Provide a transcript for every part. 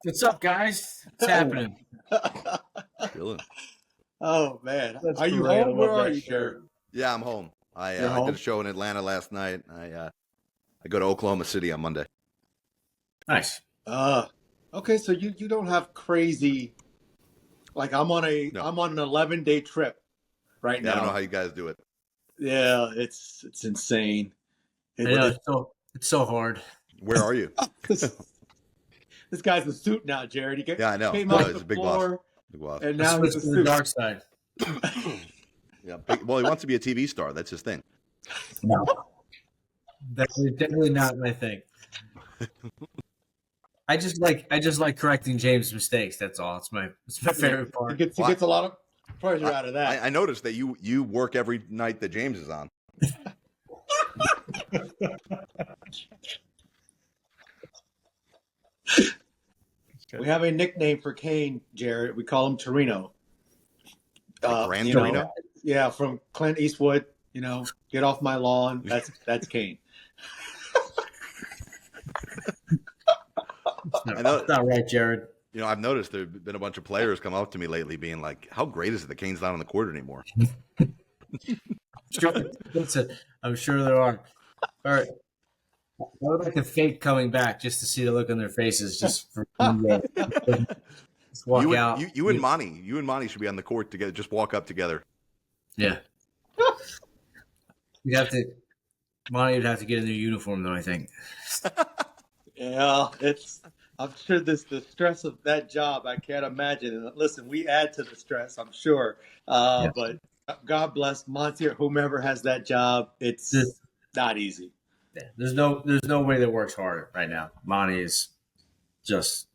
What's up, guys? What's happening? Chilling. Oh man, That's are you great. I home? Where love are that you, shirt. Jared? Yeah, I'm home. I You're I home? did a show in Atlanta last night. I go to Oklahoma City on Monday. Nice. Okay, so you don't have crazy like I'm on No. an 11-day trip right Yeah, I don't know now. how you guys do it. Yeah, it's insane. I know it's so hard. Where are you? This, this guy's a suit now, Jared. Yeah, I know. Came I know, off he's the a big boss. floor, Big boss. and I now he's switched a to the suit. dark side. Yeah. Well, he wants to be a TV star. That's his thing. No, that's definitely not my thing. I just like correcting James' mistakes. That's all. It's my favorite part. He gets a lot of pleasure out of that. I noticed that you work every night that James is on. We have a nickname for Kane, Jared. We call him Torino. Gran you know, Torino? Yeah, from Clint Eastwood. Get off my lawn. That's Kane. That's not right, Jared. I've noticed there have been a bunch of players come up to me lately being like, how great is it that Kane's not on the court anymore? Listen, I'm sure there are. All right. I would like to fake coming back just to see the look on their faces, just for just walk out. You and Monty should be on the court together. Just walk up together. Yeah. Monty would have to get in their uniform, though, I think. Yeah, I'm sure the stress of that job, I can't imagine. And listen, we add to the stress, I'm sure. But God bless Monty or whomever has that job. It's not easy. Yeah, there's no way that works harder right now. Monty is just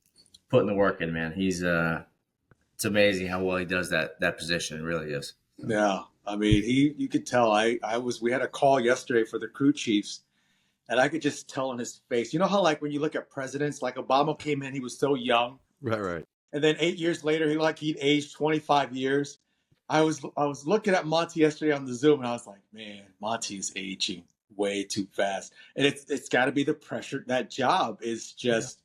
putting the work in, man. He's it's amazing how well he does that position. It really is. Yeah, I mean, you could tell. We had a call yesterday for the crew chiefs, and I could just tell on his face. You know how like when you look at presidents, like Obama came in, he was so young, Right. and then 8 years later, he'd aged 25 years. I was looking at Monty yesterday on the Zoom, and I was like, man, Monty is aging way too fast, and it's got to be the pressure. That job is just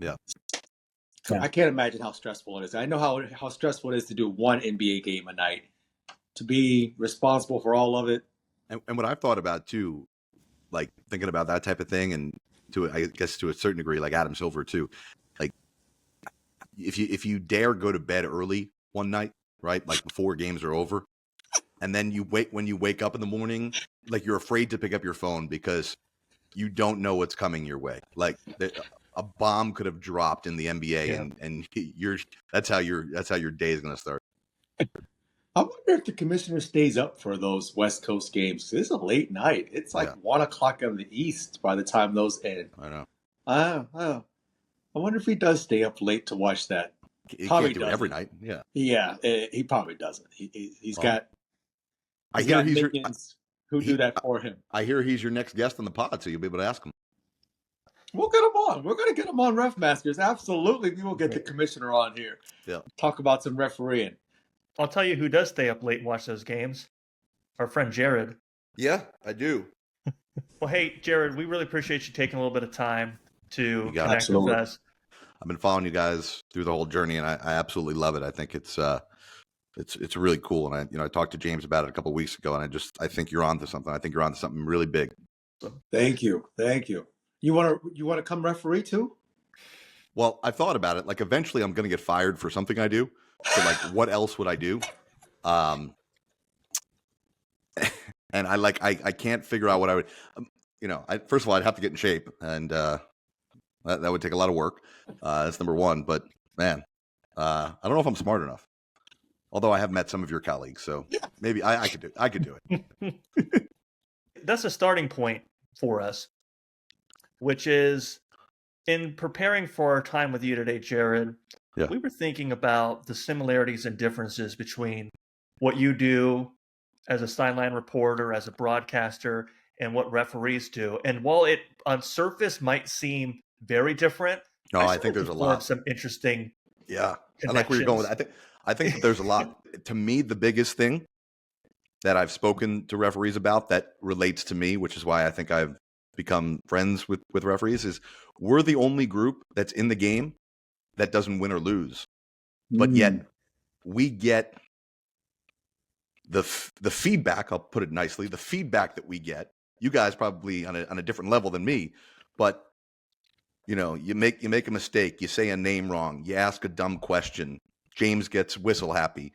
I can't imagine how stressful it is. I know how stressful it is to do one NBA game a night, to be responsible for all of it. And what I've thought about too, like thinking about that type of thing, and I guess to a certain degree, like Adam Silver too, like if you dare go to bed early one night, right, like before games are over, and then when you wake up in the morning, like you're afraid to pick up your phone because you don't know what's coming your way. Like a bomb could have dropped in the NBA, and that's how your day is going to start. I wonder if the commissioner stays up for those West Coast games. This is a late night. It's like 1 o'clock in the East by the time those end. I know. I wonder if he does stay up late to watch that. He can't do it every night. Yeah. Yeah, he probably doesn't. He's got. I hear he's minions who do that for him. I hear he's your next guest on the pod, so you'll be able to ask him. We'll get him on. We're going to get him on RefMasters. Absolutely, we will get the commissioner on here. Yeah. Talk about some refereeing. I'll tell you who does stay up late and watch those games. Our friend Jared. Yeah, I do. Well, hey, Jared, we really appreciate you taking a little bit of time to connect with us. I've been following you guys through the whole journey, and I absolutely love it. I think it's really cool. And I talked to James about it a couple of weeks ago, and I think you're onto something. I think you're onto something really big. Thank you. You want to come referee too? Well, I thought about it. Like eventually, I'm going to get fired for something I do. So like, what else would I do? And I can't figure out what I would. First of all, I'd have to get in shape, and that would take a lot of work. That's number one. But man, I don't know if I'm smart enough. Although I have met some of your colleagues, so maybe I could do it. That's a starting point for us, which is in preparing for our time with you today, Jared. Yeah. We were thinking about the similarities and differences between what you do as a sideline reporter, as a broadcaster, and what referees do. And while it on surface might seem very different, I think there's a lot. Some interesting. Yeah, I like where you're going with that. I think that there's a lot. To me, the biggest thing that I've spoken to referees about that relates to me, which is why I think I've become friends with referees, is we're the only group that's in the game that doesn't win or lose, but yet we get the feedback. I'll put it nicely. The feedback that we get, you guys probably on a different level than me, but you make a mistake, you say a name wrong, you ask a dumb question, James gets whistle happy,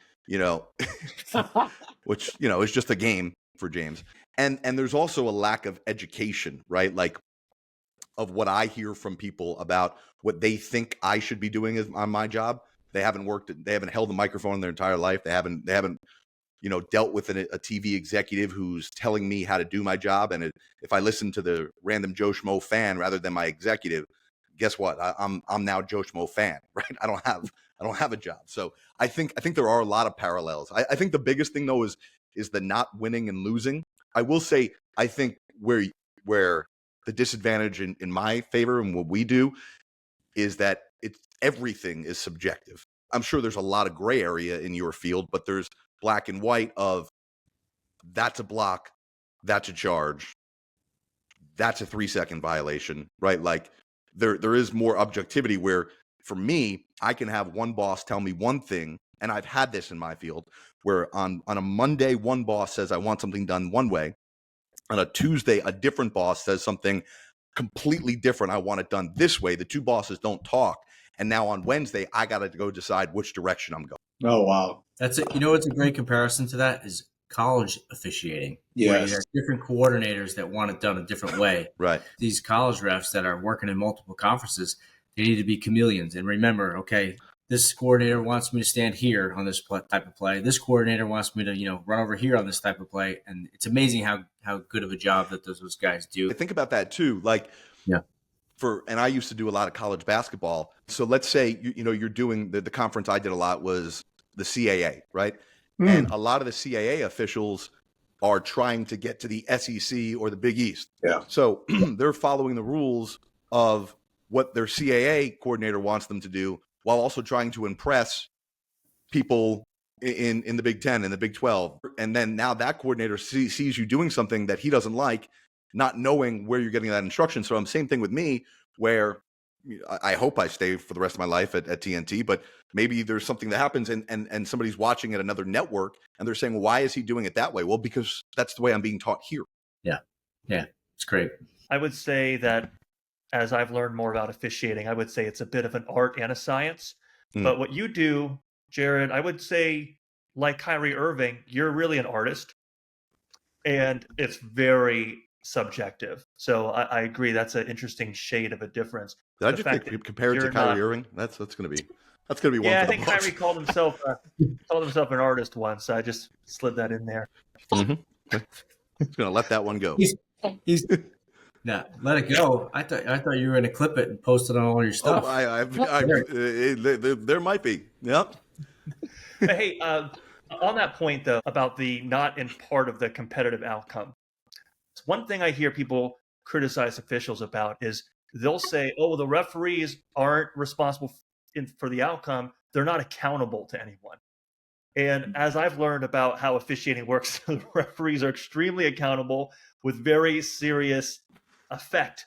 which is just a game for James. And there's also a lack of education, right? Like of what I hear from people about what they think I should be doing on my job. They haven't held a microphone in their entire life. They haven't dealt with a TV executive who's telling me how to do my job. And if I listen to the random Joe Schmo fan rather than my executive, guess what? I'm now Joe Schmo fan, right? I don't have a job. So I think there are a lot of parallels. I think the biggest thing though is the not winning and losing. I will say, I think where the disadvantage in my favor and what we do is that everything is subjective. I'm sure there's a lot of gray area in your field, but there's black and white of that's a block, that's a charge, that's a 3-second violation, right? Like there is more objectivity where for me, I can have one boss tell me one thing, and I've had this in my field where on a Monday, one boss says I want something done one way. On a Tuesday, a different boss says something completely different. I want it done this way. The two bosses don't talk. And now on Wednesday, I got to go decide which direction I'm going. Oh, wow. That's it. What's a great comparison to that is college officiating. Where you have different coordinators that want it done a different way. Right. These college refs that are working in multiple conferences, they need to be chameleons and remember, okay, this coordinator wants me to stand here on this type of play. This coordinator wants me to, run over here on this type of play. And it's amazing how good of a job that those guys do. I think about that too. Like, yeah. And I used to do a lot of college basketball. So let's say, you're doing the conference I did a lot was the CAA, right? And a lot of the CAA officials are trying to get to the SEC or the Big East. Yeah. So they're following the rules of what their CAA coordinator wants them to do while also trying to impress people in the Big 10 and the Big 12. And then now that coordinator sees you doing something that he doesn't like, not knowing where you're getting that instruction. So same thing with me, where I hope I stay for the rest of my life at TNT, but maybe there's something that happens and somebody's watching at another network and they're saying, well, why is he doing it that way? Well, because that's the way I'm being taught here. Yeah. Yeah. It's great. I would say that as I've learned more about officiating, I would say it's a bit of an art and a science. But what you do, Jared, I would say, like Kyrie Irving, you're really an artist. And it's very subjective. So I agree. That's an interesting shade of a difference. Did I just compare it to Kyrie Irving? That's going to be one. Yeah, I think Kyrie called himself an artist once. I just slid that in there. Mm-hmm. Just going to let that one go. He's no, let it go. I thought you were going to clip it and post it on all your stuff. There might be. Yep. Hey, on that point though, about the not in part of the competitive outcome. One thing I hear people criticize officials about is they'll say, oh, the referees aren't responsible for the outcome. They're not accountable to anyone. And as I've learned about how officiating works, the referees are extremely accountable with very serious effect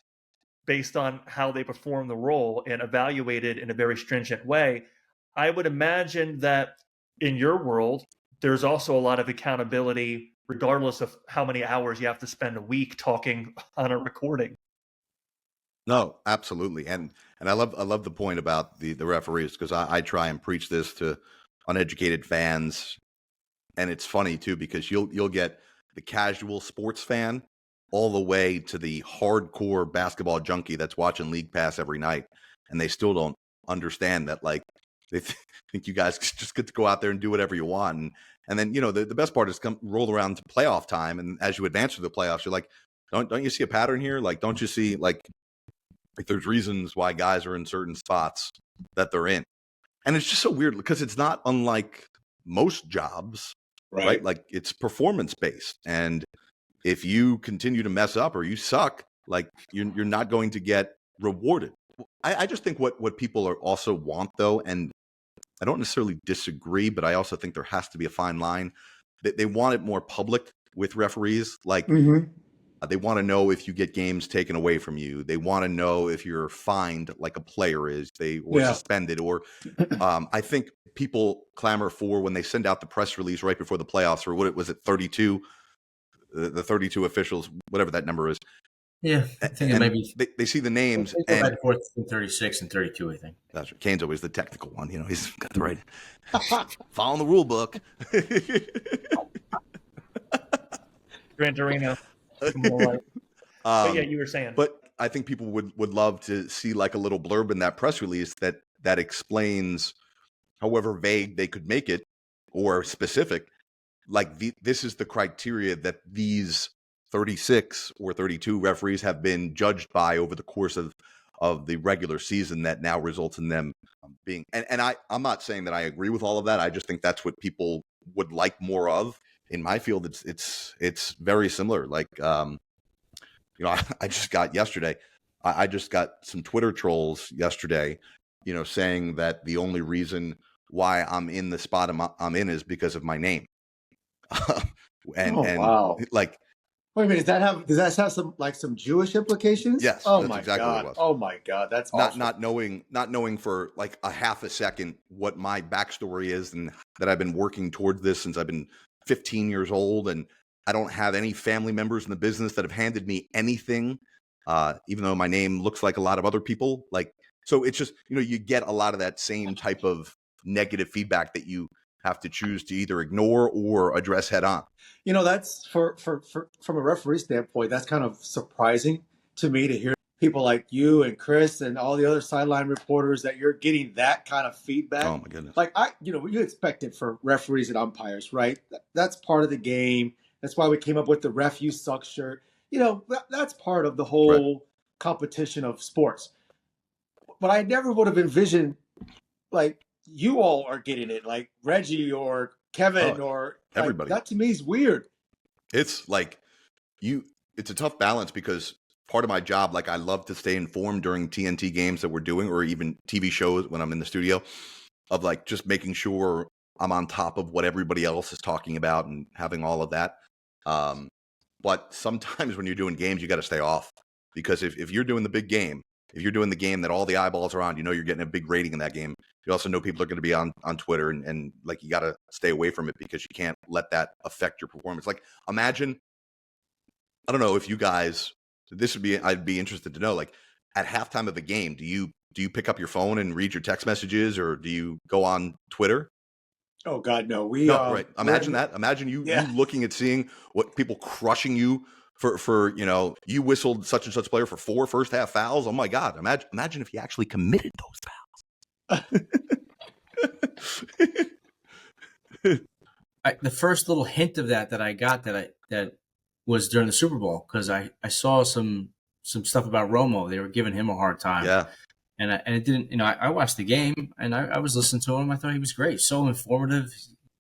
based on how they perform the role and evaluated in a very stringent way. I would imagine that in your world, there's also a lot of accountability regardless of how many hours you have to spend a week talking on a recording. No, absolutely. And I love the point about the referees, because I try and preach this to uneducated fans. And it's funny too, because you'll get the casual sports fan all the way to the hardcore basketball junkie that's watching League Pass every night. And they still don't understand that, like, they think you guys just get to go out there and do whatever you want. And then, the best part is roll around to playoff time. And as you advance through the playoffs, you're like, don't you see a pattern here? Like, don't you see, like there's reasons why guys are in certain spots that they're in. And it's just so weird because it's not unlike most jobs, right? Like, it's performance based. And if you continue to mess up or you suck, like, you're not going to get rewarded. I just think what people are also want, though, and I don't necessarily disagree, but I also think there has to be a fine line. They want it more public with referees. Like, They want to know if you get games taken away from you. They want to know if you're fined like a player is, or Yeah. suspended. Or I think people clamor for when they send out the press release right before the playoffs, or what was it, 32, the 32 officials, whatever that number is. Yeah, I think it And might be. they see the names They go back and and forth between 36 and 32, I think. that's right. Kane's always the technical one. You know, he's got the right following the rule book. Gran Torino. But yeah, you were saying. But I think people would love to see like a little blurb in that press release that explains, however vague they could make it or specific, like this is the criteria that these 36 or 32 referees have been judged by over the course of the regular season that now results in them being, and I'm not saying that I agree with all of that. I just think that's what people would like more of. In my field, it's very similar. Like, I just got yesterday, I just got some Twitter trolls yesterday, saying that the only reason why I'm in the spot I'm in is because of my name. Wow. Like, wait a minute, does that have some Jewish implications? Yes. Oh that's my exactly God. what it was. Oh my God. That's awful. Not knowing for like a half a second what my backstory is, and that I've been working towards this since I've been 15 years old, and I don't have any family members in the business that have handed me anything, even though my name looks like a lot of other people. Like, so it's just, you get a lot of that same type of negative feedback that you have to choose to either ignore or address head on. That's for from a referee standpoint, that's kind of surprising to me to hear people like you and Chris and all the other sideline reporters that you're getting that kind of feedback. Oh my goodness. Like you expect it for referees and umpires, right? That's part of the game. That's why we came up with the Ref You Suck shirt. That's part of the whole competition of sports. But I never would have envisioned, like, you all are getting it, like Reggie or Kevin or everybody. That to me is weird. It's like it's a tough balance because part of my job, like I love to stay informed during TNT games that we're doing, or even TV shows when I'm in the studio, of like just making sure I'm on top of what everybody else is talking about and having all of that. But sometimes when you're doing games, you got to stay off, because if you're doing the big game, if you're doing the game that all the eyeballs are on, you're getting a big rating in that game. You also know people are going to be on Twitter, and like, you got to stay away from it because you can't let that affect your performance. Like, imagine, I don't know if you guys, I'd be interested to know, like, at halftime of a game, do you pick up your phone and read your text messages, or do you go on Twitter? Oh God, no. Right. Imagine that. Imagine you looking at seeing what people crushing you for you whistled such and such player for 4 first half fouls. Oh my God. Imagine if he actually committed those fouls. The first little hint of that I got that was during the Super Bowl, because I saw some stuff about Romo. They were giving him a hard time. Yeah. And it didn't, I watched the game and I was listening to him. I thought he was great. So informative.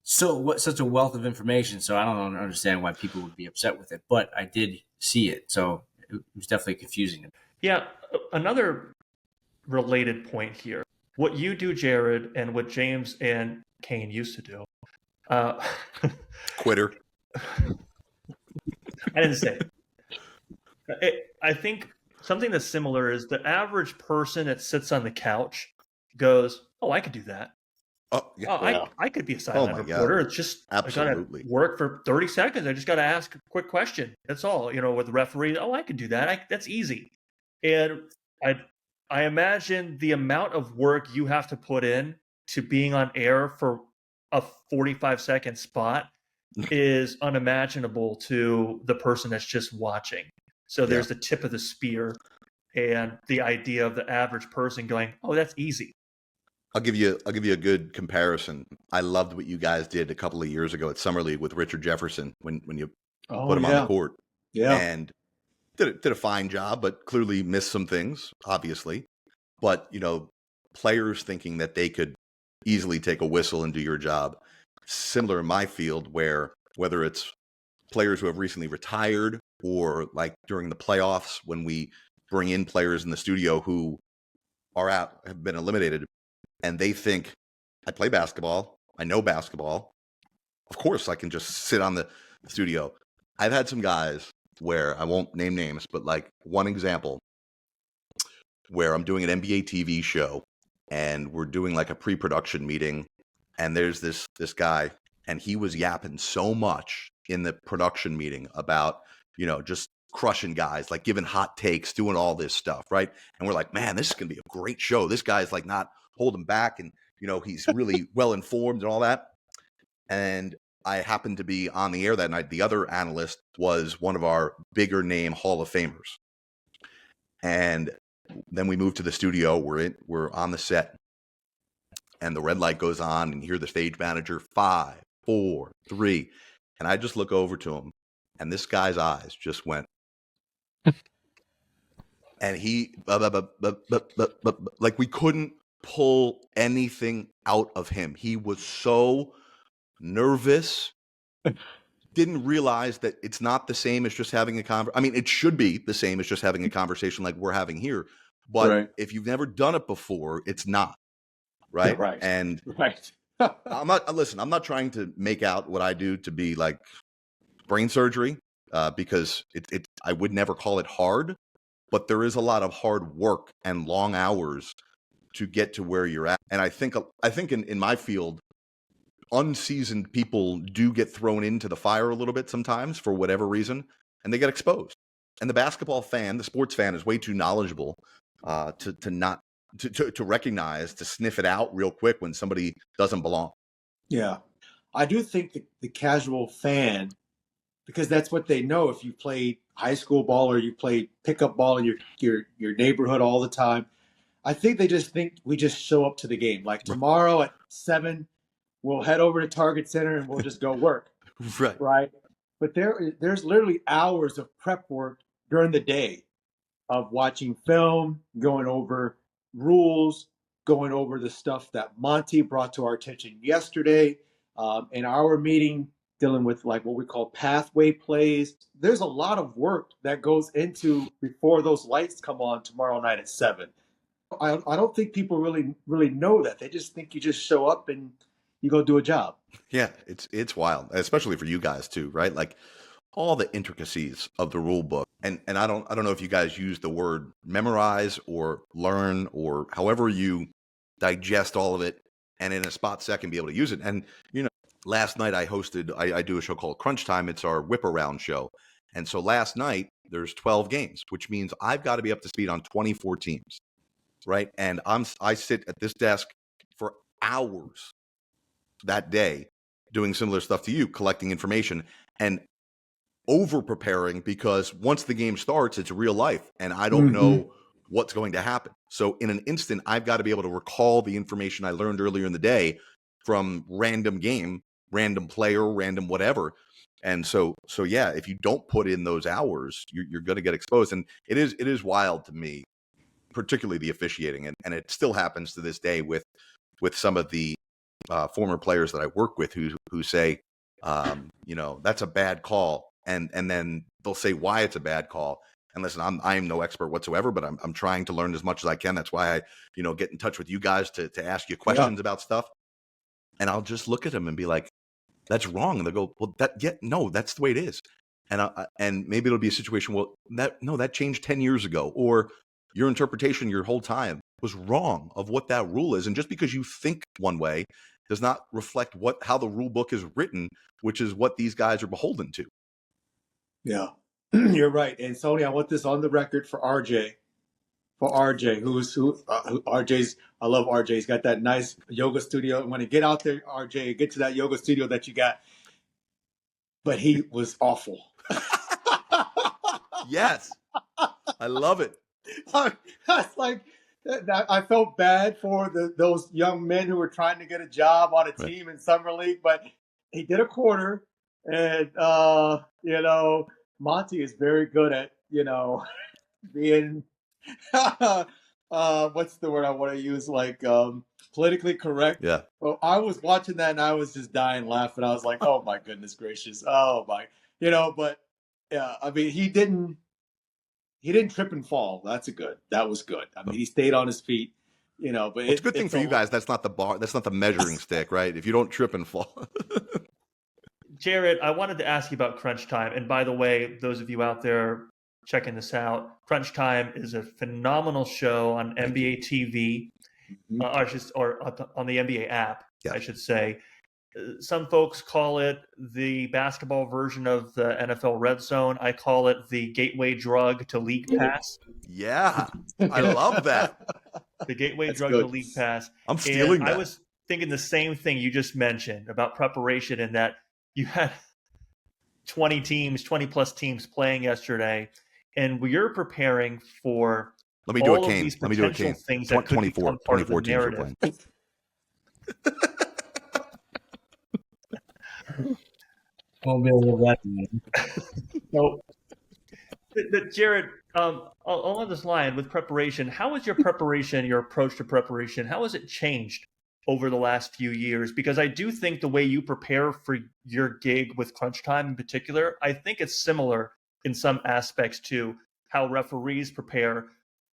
Such a wealth of information. So I don't understand why people would be upset with it, but I did see it. So it was definitely confusing. Yeah. Another related point here. What you do, Jared, and what James and Kane used to do. Quitter. I didn't say it. I think something that's similar is the average person that sits on the couch goes, "Oh, I could do that. Oh, yeah. I could be a sideline reporter. It's just absolutely. I got to work for 30 seconds. I just got to ask a quick question. That's all. With the referee, I could do that. That's easy." And I imagine the amount of work you have to put in to being on air for a 45-second spot is unimaginable to the person that's just watching. So there's the tip of the spear, and the idea of the average person going, "Oh, that's easy." I'll give you a good comparison. I loved what you guys did a couple of years ago at Summer League with Richard Jefferson when you put him on the court. Yeah. And did a fine job, but clearly missed some things, obviously. But, players thinking that they could easily take a whistle and do your job. Similar in my field, where whether it's players who have recently retired, or like during the playoffs when we bring in players in the studio who have been eliminated, and they think, I play basketball, I know basketball, of course I can just sit on the studio. I've had some guys where I won't name names, but like one example where I'm doing an NBA TV show and we're doing like a pre-production meeting, and there's this guy, and he was yapping so much in the production meeting about, just crushing guys, like giving hot takes, doing all this stuff, right? And we're like, man, this is gonna be a great show. This guy's like not holding back, and he's really well informed and all that. And I happened to be on the air that night. The other analyst was one of our bigger name Hall of Famers. And then we moved to the studio. We're on the set, and the red light goes on, and you hear the stage manager, 5, 4, 3. And I just look over to him, and this guy's eyes just went, and he, like we couldn't pull anything out of him. He was so nervous, didn't realize that it's not the same as just having a conversation. I mean, it should be the same as just having a conversation like we're having here. But if you've never done it before, it's not. Right. Right. And right. I'm not trying to make out what I do to be like brain surgery, because I would never call it hard, but there is a lot of hard work and long hours to get to where you're at. And I think in my field, unseasoned people do get thrown into the fire a little bit sometimes for whatever reason, and they get exposed. And the basketball fan, the sports fan, is way too knowledgeable to recognize, to sniff it out real quick when somebody doesn't belong. Yeah. I do think the casual fan, because that's what they know. If you played high school ball or you played pickup ball in your neighborhood all the time, I think they just think we just show up to the game. Like tomorrow at 7, we'll head over to Target Center and we'll just go work. Right. But there's literally hours of prep work during the day of watching film, going over rules, going over the stuff that Monty brought to our attention yesterday in our meeting, dealing with like what we call pathway plays. There's a lot of work that goes into before those lights come on tomorrow night at 7. I don't think people really know that. They just think you just show up and you go do a job. Yeah, it's wild, especially for you guys too, right? Like all the intricacies of the rule book. And I don't know if you guys use the word memorize or learn or however you digest all of it and in a spot second be able to use it. And last night I do a show called Crunch Time. It's our whip around show. And so last night there's 12 games, which means I've got to be up to speed on 24 teams. Right. And I sit at this desk for hours that day doing similar stuff to you, collecting information and over preparing, because once the game starts, it's real life and I don't know what's going to happen. So in an instant, I've got to be able to recall the information I learned earlier in the day from random game, random player, random whatever. And so yeah, if you don't put in those hours, you're going to get exposed. And it is wild to me, particularly the officiating. And it still happens to this day with some of the former players that I work with who say, that's a bad call. And then they'll say why it's a bad call. And listen, I'm no expert whatsoever, but I'm trying to learn as much as I can. That's why I, get in touch with you guys to ask you questions about stuff. And I'll just look at them and be like, that's wrong. And they'll go, well, no, that's the way it is. And maybe it'll be a situation, well, that changed 10 years ago, or your interpretation your whole time was wrong of what that rule is. And just because you think one way does not reflect how the rule book is written, which is what these guys are beholden to. Yeah, you're right. And Sony, I want this on the record for RJ. RJ's, I love RJ. He's got that nice yoga studio. And when you get out there, RJ, get to that yoga studio that you got. But he was awful. Yes. I love it. That's like, I felt bad for those young men who were trying to get a job on a team in Summer League, but he did a quarter. And, Monty is very good at, being, what's the word I want to use? Like, politically correct. Yeah. Well, I was watching that and I was just dying laughing. I was like, oh my goodness gracious. Oh my, but yeah, I mean, he didn't trip and fall. That was good. I mean, he stayed on his feet, but it's a good thing for you guys. That's not the bar. That's not the measuring stick, right? If you don't trip and fall. Jared, I wanted to ask you about Crunch Time. And by the way, those of you out there checking this out, Crunch Time is a phenomenal show on NBA TV, or on the NBA app, I should say. Some folks call it the basketball version of the NFL Red Zone. I call it the gateway drug to League Pass. Yeah, I love that. The gateway drug good. to League Pass. I'm stealing and that. I was thinking the same thing you just mentioned about preparation, and that you had 20 plus teams playing yesterday, and you're preparing for Let me do all a of cane. these Let me do a potential cane. things that could 24, become part of the 24 teams are narrative. playing. Won't be able to that. So, but Jared, along this line with preparation, how has your preparation, your approach to preparation, how has it changed over the last few years? Because I do think the way you prepare for your gig with Crunch Time in particular, I think it's similar in some aspects to how referees prepare.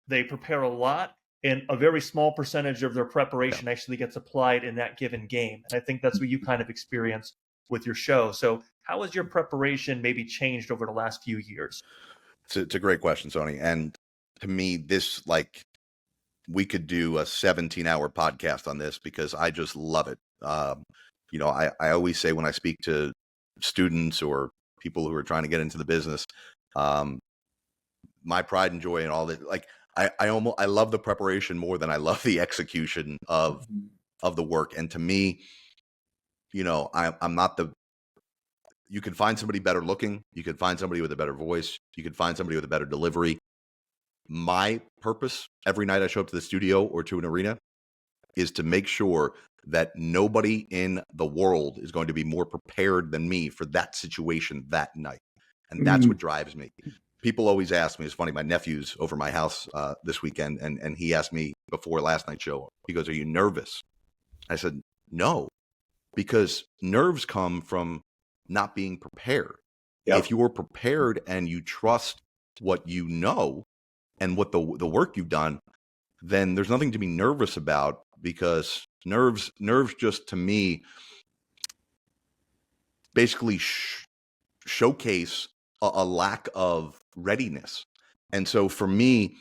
They prepare a lot, and a very small percentage of their preparation actually gets applied in that given game. And I think that's what you kind of experience with your show. So how has your preparation maybe changed over the last few years? It's a great question, Sony. And to me, this, like, we could do a 17-hour podcast on this because I just love it. You know, I always say when I speak to students or people who are trying to get into the business, my pride and joy and all that, like, I love the preparation more than I love the execution of the work. And to me, you know, I'm not the, you can find somebody better looking, you can find somebody with a better voice, you can find somebody with a better delivery. My purpose every night I show up to the studio or to an arena is to make sure that nobody in the world is going to be more prepared than me for that situation that night. And that's what drives me. People always ask me, it's funny, my nephew's over my house this weekend, and he asked me before last night's show, he goes, "Are you nervous?" I said, "No," because nerves come from not being prepared. Yep. If you are prepared and you trust what you know and what the work you've done, then there's nothing to be nervous about, because nerves just, to me, basically showcase a lack of readiness. And so for me,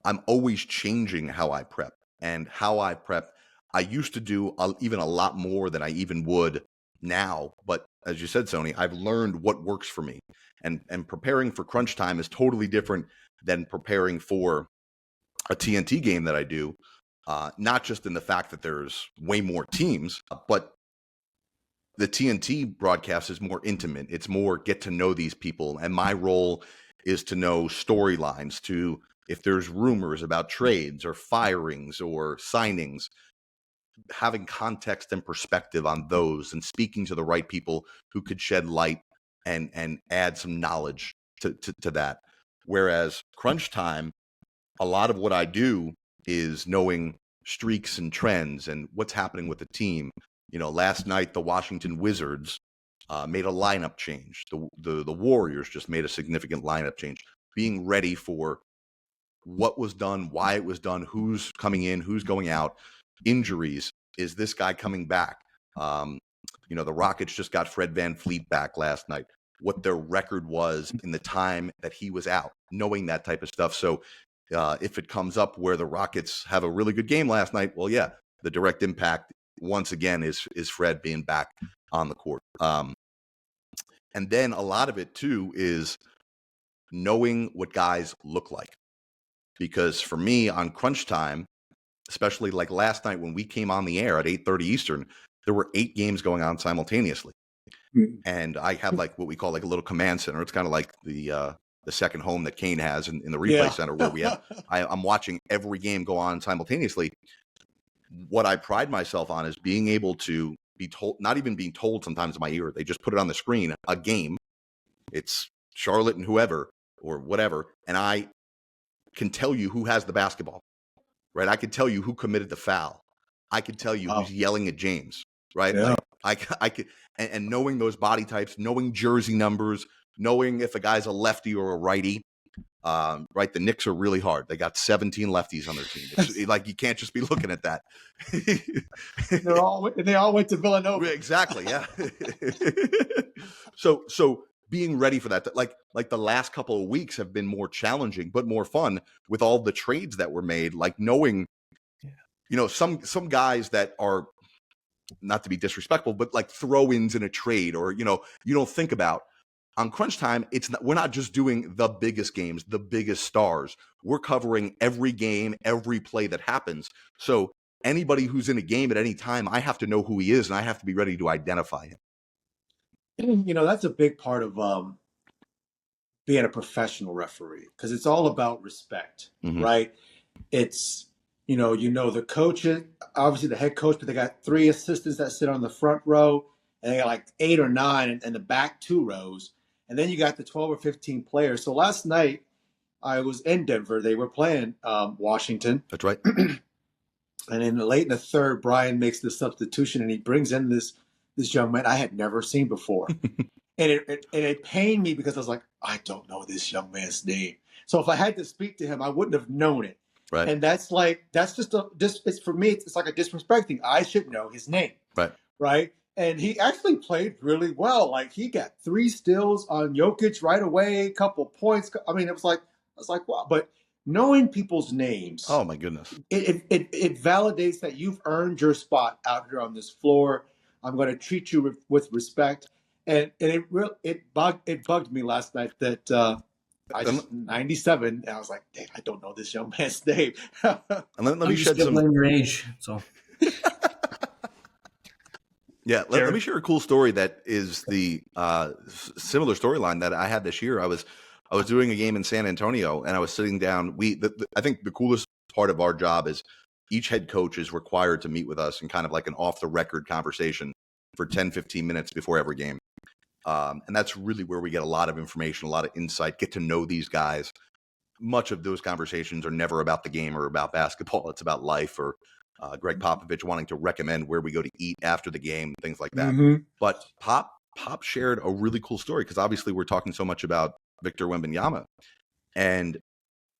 I'm always changing how I prep. And how I prep, I used to do even a lot more than I even would now. But as you said, Sony, I've learned what works for me. And preparing for Crunch Time is totally different than preparing for a TNT game that I do. Not just in the fact that there's way more teams, but the TNT broadcast is more intimate. It's more get to know these people. And my role is to know storylines, to, if there's rumors about trades or firings or signings, having context and perspective on those and speaking to the right people who could shed light and add some knowledge to that. Whereas Crunch Time, a lot of what I do is knowing streaks and trends and what's happening with the team. You know, last night the Washington Wizards made a lineup change. The Warriors just made a significant lineup change, being ready for what was done, why it was done, who's coming in, who's going out, injuries. Is this guy coming back? You know, the Rockets just got Fred VanVleet back last night. What their record was in the time that he was out, knowing that type of stuff. So if it comes up where the Rockets have a really good game last night, well, yeah, the direct impact once again is Fred being back on the court. And then a lot of it too is knowing what guys look like. Because for me on Crunch Time, especially like last night when we came on the air at 8:30 Eastern, there were 8 games going on simultaneously. And I have like what we call like a little command center. It's kind of like the second home that Kane has in the replay center, where we have, I'm watching every game go on simultaneously. What I pride myself on is being able to be told, not even being told sometimes in my ear, they just put it on the screen, a game, it's Charlotte and whoever or whatever, and I can tell you who has the basketball, right? I can tell you who committed the foul. I can tell you who's yelling at James, right? Yeah. Like I could, and knowing those body types, knowing jersey numbers, knowing if a guy's a lefty or a righty, Right, the Knicks are really hard. They got 17 lefties on their team. It's like you can't just be looking at that. They all went to Villanova. Exactly, yeah. So being ready for that, like the last couple of weeks have been more challenging, but more fun with all the trades that were made. Like knowing, some guys that are, not to be disrespectful, but like throw-ins in a trade, or you don't think about. On Crunch Time, we're not just doing the biggest games, the biggest stars. We're covering every game, every play that happens. So anybody who's in a game at any time, I have to know who he is, and I have to be ready to identify him. That's a big part of being a professional referee, because it's all about respect, right? It's, the coaches, obviously the head coach, but they got 3 assistants that sit on the front row, and they got like 8 or 9 in the back 2 rows. And then you got the 12 or 15 players. So last night I was in Denver. They were playing Washington. That's right. And late in the third, Brian makes the substitution, and he brings in this young man I had never seen before. And it pained me, because I was like, I don't know this young man's name. So if I had to speak to him, I wouldn't have known it. Right. And that's it's for me, it's like a disrespect thing. I should know his name. Right. Right. And he actually played really well. Like, he got 3 steals on Jokic right away, a couple points. I mean, I was like, wow. But knowing people's names, oh my goodness, it validates that you've earned your spot out here on this floor. I'm going to treat you with respect. And it bugged me last night that I just 97, and I was like, dang, I don't know this young man's name. And let me shed some your age. So. Yeah, let me share a cool story that is the similar storyline that I had this year. I was doing a game in San Antonio, and I was sitting down. I think the coolest part of our job is each head coach is required to meet with us in kind of like an off-the-record conversation for 10, 15 minutes before every game. And that's really where we get a lot of information, a lot of insight, get to know these guys. Much of those conversations are never about the game or about basketball. It's about life, or Greg Popovich wanting to recommend where we go to eat after the game, things like that. But Pop shared a really cool story, because obviously we're talking so much about Victor Wembanyama. And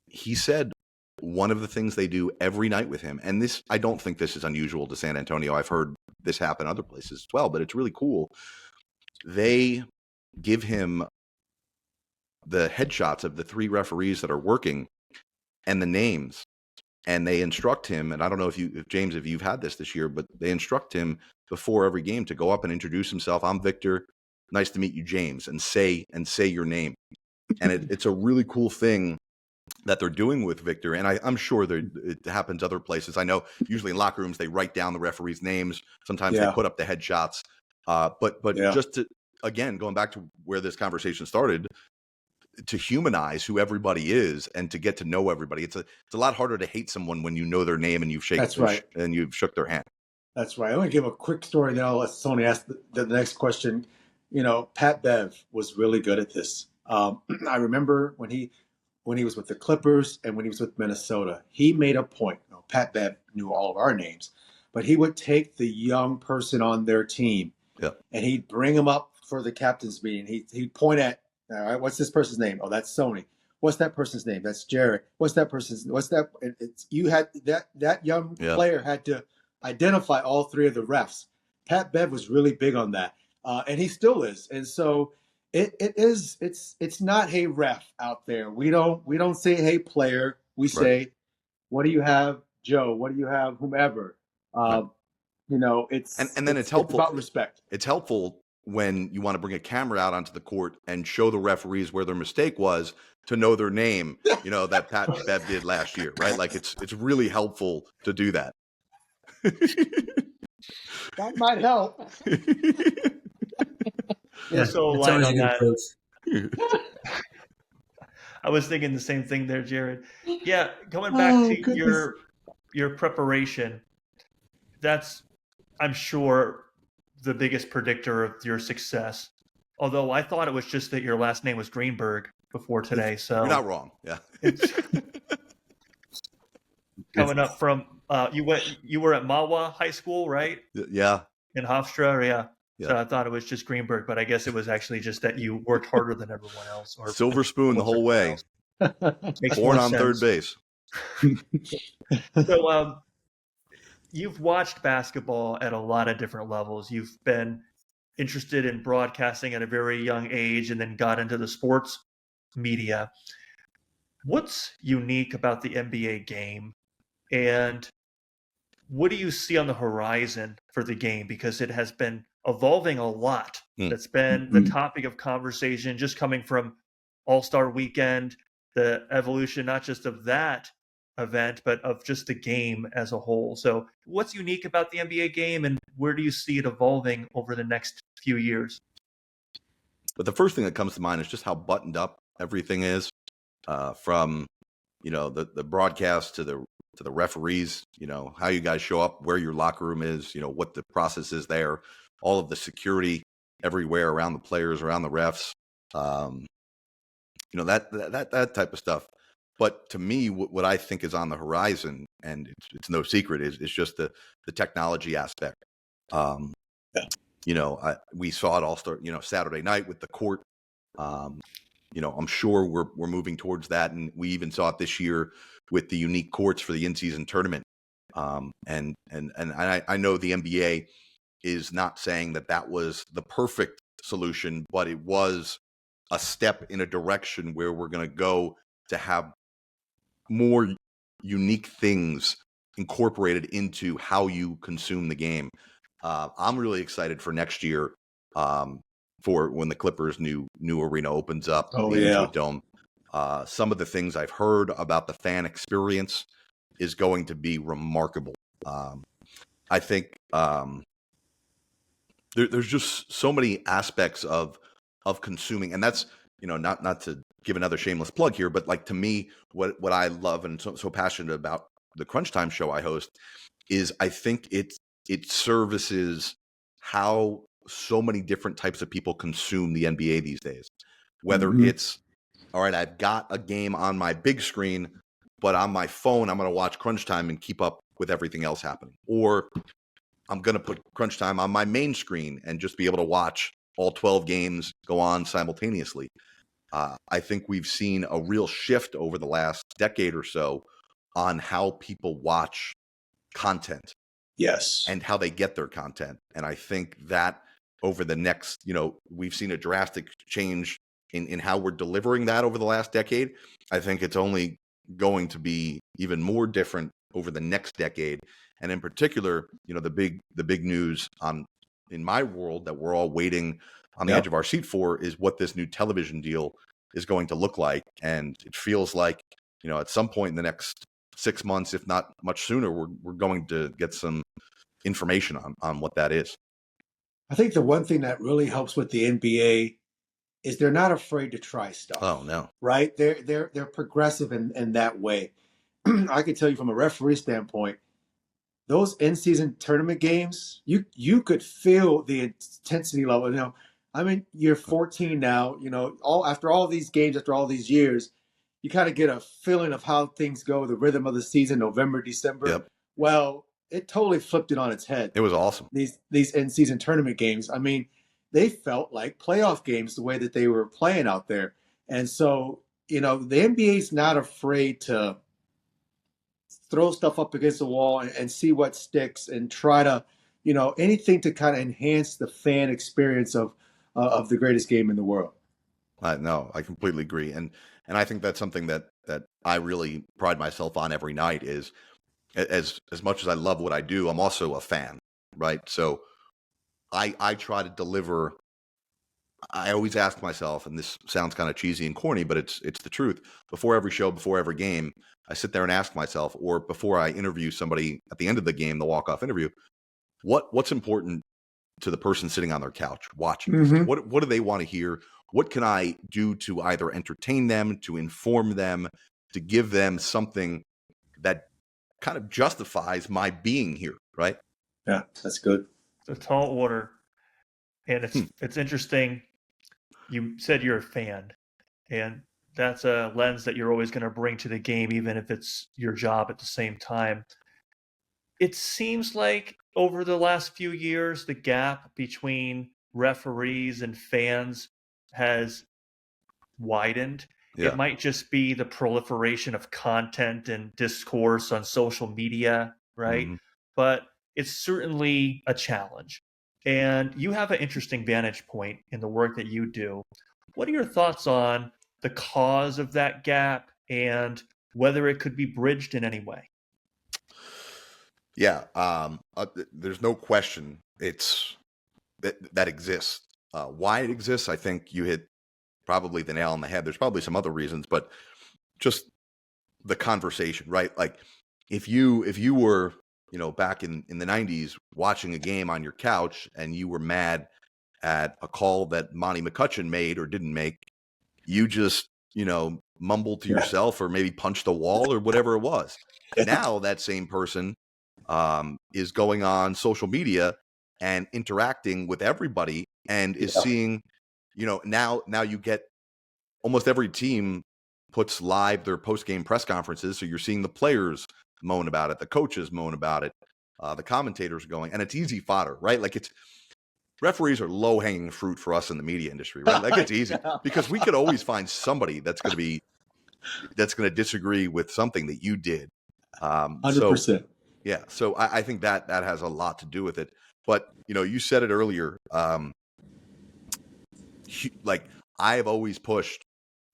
he said one of the things they do every night with him, and this, I don't think this is unusual to San Antonio. I've heard this happen other places as well, but it's really cool. They give him the headshots of the 3 referees that are working and the names. And they instruct him, and I don't know if James, if you've had this year, but they instruct him before every game to go up and introduce himself. I'm Victor. Nice to meet you, James, and say your name. And it's a really cool thing that they're doing with Victor. And I'm sure it happens other places. I know usually in locker rooms, they write down the referees' names. Sometimes they put up the headshots. But just to, again, going back to where this conversation started, to humanize who everybody is and to get to know everybody. It's a lot harder to hate someone when you know their name and you've shook their hand. That's right. I'm going to give a quick story, then I'll let Sony ask the next question. Pat Bev was really good at this. I remember when he was with the Clippers and when he was with Minnesota, he made a point. Pat Bev knew all of our names, but he would take the young person on their team and he'd bring them up for the captain's meeting. He'd point at, all right, what's this person's name? Oh, that's Sony. What's that person's name? That's Jared. What's that? You had that young player had to identify all 3 of the refs. Pat Bev was really big on that, and he still is. And so it's not hey ref out there. We don't say hey player. We say, what do you have, Joe? What do you have, whomever? It's and then it's helpful. It's about respect. It's helpful when you want to bring a camera out onto the court and show the referees where their mistake was, to know their name, that Pat Bev did last year, right? Like it's really helpful to do that. That might help. Yeah, so aligned on that. I was thinking the same thing there, Jared. Yeah, going back to your preparation, that's, I'm sure, the biggest predictor of your success. Although I thought it was just that your last name was Greenberg before today. So you're not wrong. Yeah. Coming up from you were at Mawa High School, right? Yeah. In Hofstra, yeah. So I thought it was just Greenberg, but I guess it was actually just that you worked harder than everyone else. Or silver spoon the whole way. Makes Born more on third sense. base. So, you've watched basketball at a lot of different levels. You've been interested in broadcasting at a very young age and then got into the sports media. What's unique about the NBA game, and what do you see on the horizon for the game? Because it has been evolving a lot. That's been the topic of conversation, just coming from All-Star Weekend, the evolution not just of that event, but of just the game as a whole. So what's unique about the NBA game, and where do you see it evolving over the next few years? But the first thing that comes to mind is just how buttoned up everything is, from the broadcast to the referees. How you guys show up, where your locker room is, what the process is there, all of the security everywhere around the players, around the refs, that type of stuff. But to me, what I think is on the horizon, and it's no secret, is just the technology aspect. We saw it all start, Saturday night with the court. I'm sure we're moving towards that, and we even saw it this year with the unique courts for the in-season tournament. And I know the NBA is not saying that was the perfect solution, but it was a step in a direction where we're going to go to have more unique things incorporated into how you consume the game. I'm really excited for next year, for when the Clippers' new arena opens up, the Intuit Dome. Some of the things I've heard about the fan experience is going to be remarkable. I think there's just so many aspects of consuming, and that's not to give another shameless plug here, but like, to me, what I love and so passionate about the Crunch Time show I host is, I think it services how so many different types of people consume the NBA these days. Whether it's, all right, I've got a game on my big screen, but on my phone, I'm going to watch Crunch Time and keep up with everything else happening. Or I'm going to put Crunch Time on my main screen and just be able to watch all 12 games go on simultaneously. I think we've seen a real shift over the last decade or so on how people watch content. Yes. And how they get their content. And I think that over the next, we've seen a drastic change in how we're delivering that over the last decade. I think it's only going to be even more different over the next decade. And in particular, the big news in my world that we're all waiting on the edge of our seat for is what this new television deal is going to look like. And it feels like, at some point in the next 6 months, if not much sooner, we're going to get some information on what that is. I think the one thing that really helps with the NBA is they're not afraid to try stuff. Oh no. Right? They're progressive in that way. I can tell you from a referee standpoint, those in-season tournament games, you could feel the intensity level. You're 14 now, after all these games, after all these years, you kind of get a feeling of how things go, the rhythm of the season, November, December. Yep. Well, it totally flipped it on its head. It was awesome. These in-season tournament games, they felt like playoff games the way that they were playing out there. And so, the NBA's not afraid to throw stuff up against the wall and see what sticks and try to, anything to kind of enhance the fan experience of the greatest game in the world. No, I completely agree. And I think that's something that I really pride myself on every night is, as much as I love what I do, I'm also a fan, right? So I try to deliver. I always ask myself, and this sounds kind of cheesy and corny, but it's the truth. Before every show, before every game, I sit there and ask myself, or before I interview somebody at the end of the game, the walk-off interview, what's important to the person sitting on their couch watching this? What do they want to hear? What can I do to either entertain them, to inform them, to give them something that kind of justifies my being here, right? Yeah, that's good. It's a tall order. And it's interesting. You said you're a fan, and that's a lens that you're always going to bring to the game, even if it's your job at the same time. It seems like over the last few years, the gap between referees and fans has widened. Yeah. It might just be the proliferation of content and discourse on social media, right? Mhm. But it's certainly a challenge. And you have an interesting vantage point in the work that you do. What are your thoughts on the cause of that gap and whether it could be bridged in any way? Yeah. There's no question it's that exists. Why it exists, I think you hit probably the nail on the head. There's probably some other reasons, but just the conversation, right? Like if you were, back in the 90s watching a game on your couch and you were mad at a call that Monty McCutcheon made or didn't make, you just, mumbled to yourself or maybe punched the wall or whatever it was. Now that same person is going on social media and interacting with everybody and is seeing, now you get almost every team puts live their post-game press conferences. So you're seeing the players moan about it, the coaches moan about it, the commentators are going, and it's easy fodder, right? Like referees are low-hanging fruit for us in the media industry, right? Like it's easy because we could always find somebody that's going to disagree with something that you did. 100%. Yeah, so I think that has a lot to do with it. But you said it earlier. Like I have always pushed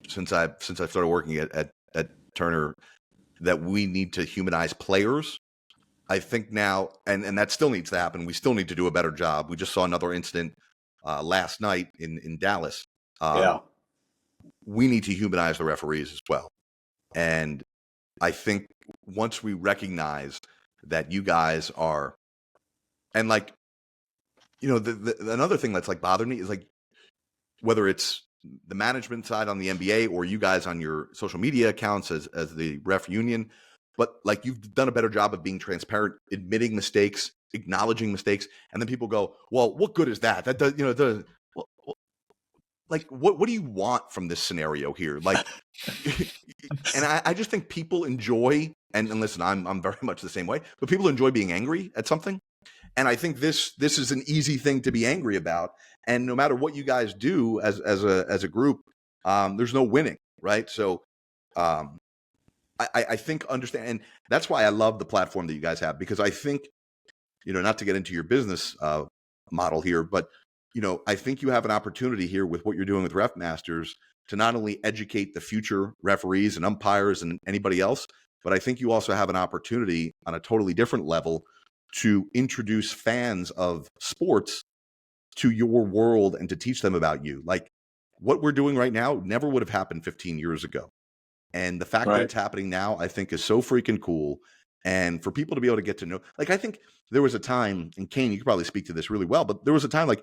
since I started working at Turner that we need to humanize players. I think now, and that still needs to happen. We still need to do a better job. We just saw another incident last night in Dallas. We need to humanize the referees as well. And I think once we recognize that you guys are, and like, another thing that's like bothering me is like whether it's the management side on the NBA or you guys on your social media accounts as the ref union, but like you've done a better job of being transparent, admitting mistakes, acknowledging mistakes, and then people go, "Well, what good is that? That does, like what do you want from this scenario here?" Like, and I just think people enjoy, and listen, I'm very much the same way, but people enjoy being angry at something. And I think this is an easy thing to be angry about. And no matter what you guys do as a group, there's no winning, right? So I think understand, and that's why I love the platform that you guys have, because I think, not to get into your business model here, but I think you have an opportunity here with what you're doing with RefMasters to not only educate the future referees and umpires and anybody else, but I think you also have an opportunity on a totally different level to introduce fans of sports to your world and to teach them about you. Like what we're doing right now never would have happened 15 years ago. And the fact that it's happening now, I think is so freaking cool. And for people to be able to get to know, like, I think there was a time, and Kane, you could probably speak to this really well, but there was a time like,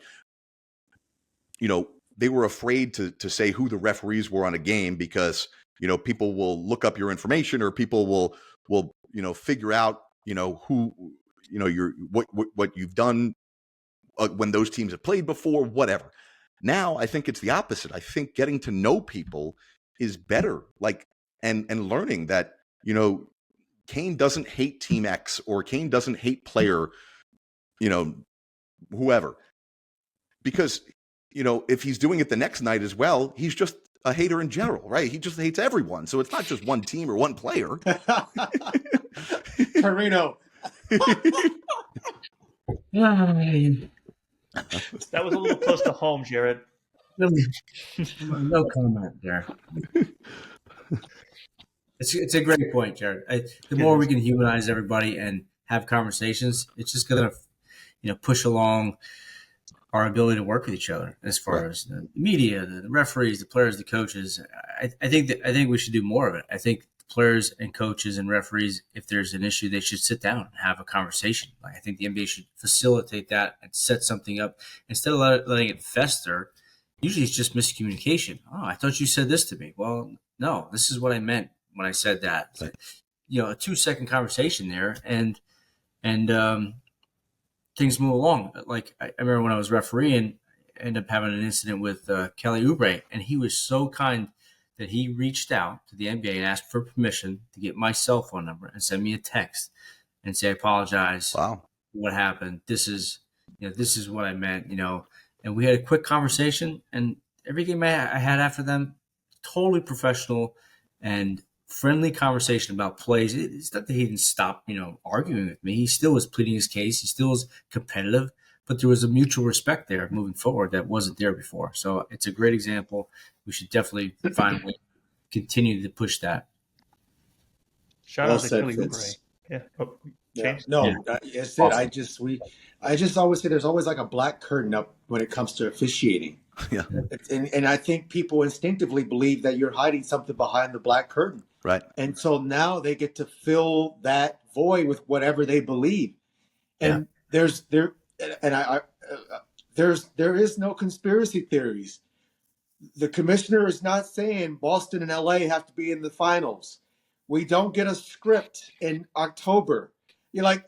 they were afraid to say who the referees were on a game because, people will look up your information or people will, figure out, who, what you've done when those teams have played before, whatever. Now I think it's the opposite. I think getting to know people is better. Like, and learning that, Kane doesn't hate Team X or Kane doesn't hate player, whoever, because, if he's doing it the next night as well, he's just a hater in general, right? He just hates everyone. So it's not just one team or one player. Carino. That was a little close to home, Jared. No comment there. It's a great point, Jared. The more we can humanize everybody and have conversations, it's just going to, push along our ability to work with each other as far as the media, the referees, the players, the coaches. I think we should do more of it. I think players and coaches and referees, if there's an issue, they should sit down and have a conversation. Like, I think the NBA should facilitate that and set something up instead of letting it fester. Usually it's just miscommunication. Oh, I thought you said this to me. Well, no, this is what I meant when I said that. Right. A 2-second conversation there, and things move along. Like I remember when I was refereeing, I ended up having an incident with Kelly Oubre, and he was so kind that he reached out to the NBA and asked for permission to get my cell phone number and send me a text and say, I apologize. Wow. For what happened. This is what I meant, and we had a quick conversation, and every game I had after them, totally professional and friendly conversation about plays. It's not that he didn't stop, arguing with me. He still was pleading his case. He still was competitive, but there was a mutual respect there moving forward that wasn't there before. So it's a great example. We should definitely find a way to continue to push that. Shout Well out to said, Kelly Fitz. Oubre. Yeah. Oh, Yeah. James? No, Yeah. that's it. Awesome. I just always say there's always like a black curtain up when it comes to officiating. Yeah. And I think people instinctively believe that you're hiding something behind the black curtain. Right. And so now they get to fill that void with whatever they believe. And there is no conspiracy theories. The commissioner is not saying Boston and LA have to be in the finals. We don't get a script in October. I'm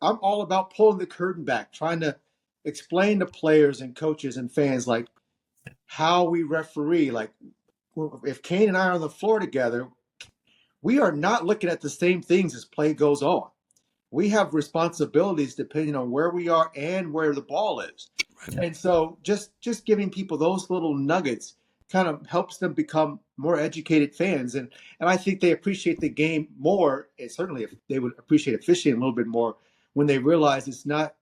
all about pulling the curtain back, trying to explain to players and coaches and fans like how we referee. Like if Kane and I are on the floor together, we are not looking at the same things as play goes on. We have responsibilities depending on where we are and where the ball is. Right. And so just giving people those little nuggets kind of helps them become more educated fans. And I think they appreciate the game more. And certainly if they would appreciate officiating a little bit more when they realize it's not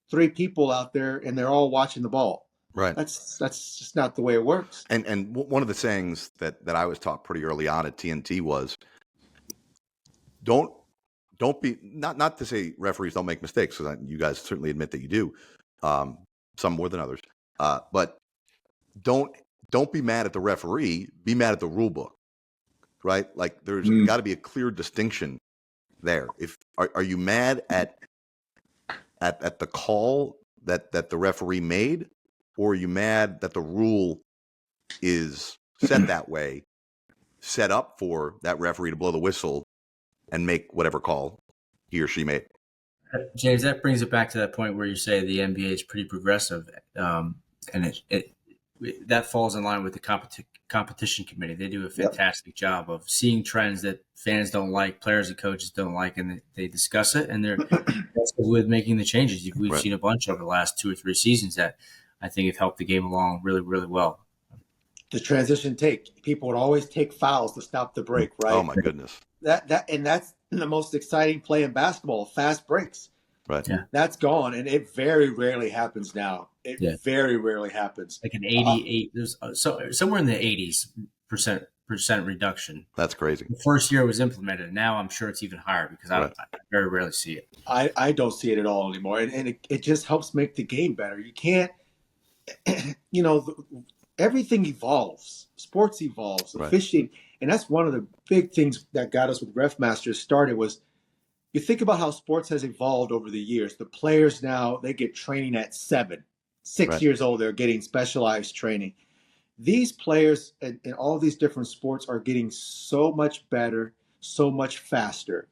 three people out there and they're all watching the ball. Right. That's just not the way it works. And one of the sayings that I was taught pretty early on at TNT was don't be, not to say referees don't make mistakes, because you guys certainly admit that you do, some more than others, but don't be mad at the referee, be mad at the rule book, right? Like there's got to be a clear distinction there. If are you mad at the call that the referee made, or are you mad that the rule is set that way, set up for that referee to blow the whistle and make whatever call he or she made? James, that brings it back to that point where you say the NBA is pretty progressive, and that falls in line with the competition committee. They do a fantastic job of seeing trends that fans don't like, players and coaches don't like, and they discuss it, and they're with making the changes. We've seen a bunch over the last 2 or 3 seasons that I think have helped the game along really, really well. The transition people would always take fouls to stop the break, right? Oh my goodness. That's the most exciting play in basketball, fast breaks. Right. Yeah. That's gone, and it very rarely happens now. It very rarely happens. Like an 88, there's somewhere in the 80s percent reduction. That's crazy. The first year it was implemented. Now I'm sure it's even higher because I very rarely see it. I don't see it at all anymore, and it just helps make the game better. You can't, everything evolves. Sports evolves. Officiating, and that's one of the big things that got us with RefMasters started was, you think about how sports has evolved over the years. The players now, they get training at 6 years old. They're getting specialized training. These players in all these different sports are getting so much better, so much faster.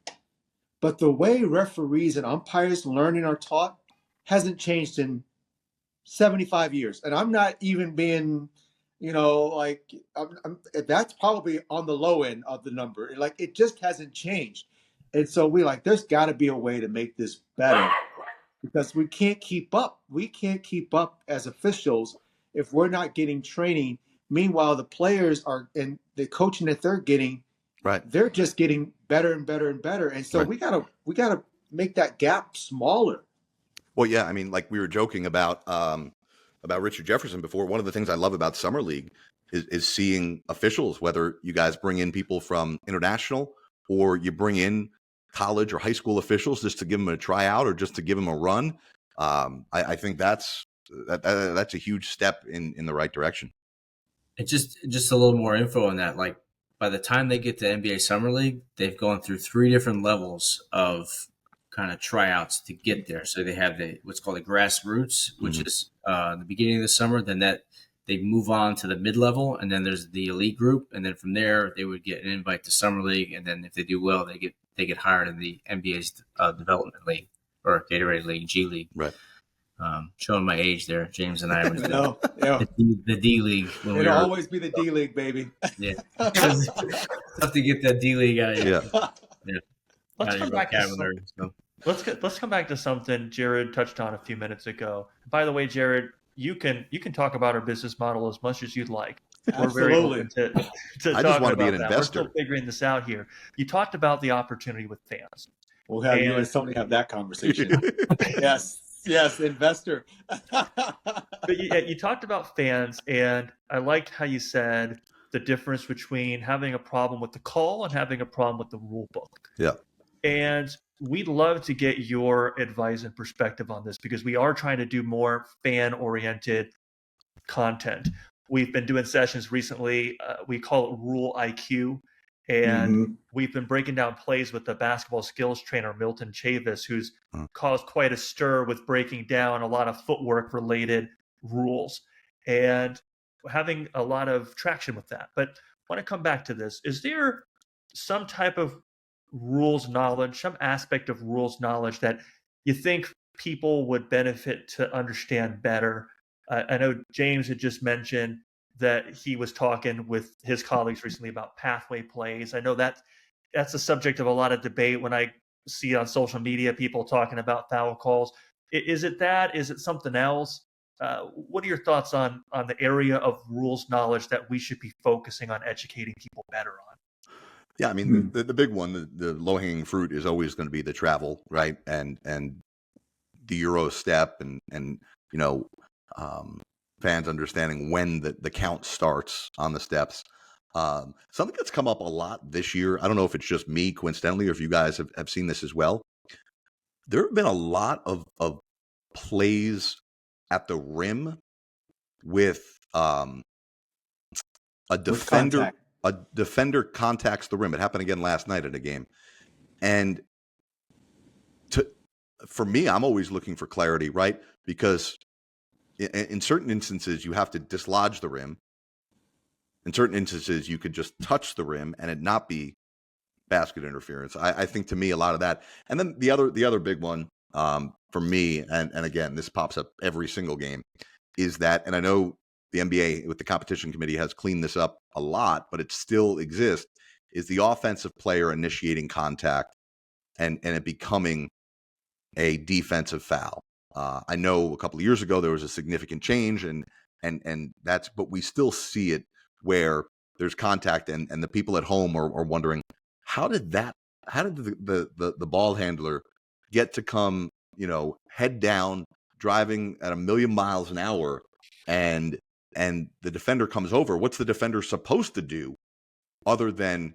But the way referees and umpires learning are taught hasn't changed in 75 years. And I'm not even being, that's probably on the low end of the number. Like, it just hasn't changed. And so there's got to be a way to make this better, because we can't keep up. We can't keep up as officials if we're not getting training. Meanwhile, the players are, and the coaching that they're getting, they're just getting better and better and better. And so we gotta make that gap smaller. Well, yeah, I mean, like we were joking about Richard Jefferson before. One of the things I love about Summer League is seeing officials, whether you guys bring in people from international or you bring in college or high school officials just to give them a tryout or just to give them a run. I think that's a huge step in the right direction. It's just a little more info on that. Like, by the time they get to NBA Summer League, they've gone through 3 different levels of kind of tryouts to get there. So they have what's called the grassroots, which is the beginning of the summer. Then they move on to the mid-level, and then there's the elite group, and then from there they would get an invite to Summer League, and then if they do well, they get hired in the NBA's development league or Gatorade League, G League. Right. Showing my age there, James and I was the D League. It'll always be the D League, baby. Yeah, tough to get that D League out of here. Yeah. Let's come back to something Jared touched on a few minutes ago. By the way, Jared, you can talk about our business model as much as you'd like. We're very Absolutely. open to I just talking want to be about an that. We're still investor. figuring this out here. You talked about the opportunity with fans. We'll have you And and Tony have that conversation. Yes, investor. but you talked about fans, and I liked how you said the difference between having a problem with the call and having a problem with the rule book. Yeah. And we'd love to get your advice and perspective on this because we are trying to do more fan-oriented content. We've been doing sessions recently. We call it Rule IQ. And Mhm. we've been breaking down plays with the basketball skills trainer, Milton Chavis, who's Mhm. caused quite a stir with breaking down a lot of footwork related rules and having a lot of traction with that. But I want to come back to this. Is there some type of rules knowledge, some aspect of rules knowledge that you think people would benefit to understand better? I know James had just mentioned that he was talking with his colleagues recently about pathway plays. I know that's a subject of a lot of debate when I see on social media people talking about foul calls. Is it that? Is it something else? What are your thoughts on the area of rules knowledge that we should be focusing on educating people better on? Yeah, I mean, the big one, the low hanging fruit is always going to be the travel, right? And the Euro step and you know, fans understanding when the count starts on the steps. Something that's come up a lot this year. I don't know if it's just me coincidentally or if you guys have seen this as well. There have been a lot of plays at the rim with a With defender. contact. A defender contacts the rim. It happened again last night at a game. And for me, I'm always looking for clarity, right? Because in certain instances, you have to dislodge the rim. In certain instances, you could just touch the rim and it not be basket interference. I think to me, a lot of that. And then the other big one for me, and again, this pops up every single game, is that, and I know the NBA with the competition committee has cleaned this up a lot, but it still exists, is the offensive player initiating contact and it becoming a defensive foul. I know a couple of years ago there was a significant change, and that's, but we still see it where there's contact, and the people at home are wondering how did the ball handler get to come, head down, driving at 1,000,000 miles an hour, and the defender comes over. What's the defender supposed to do other than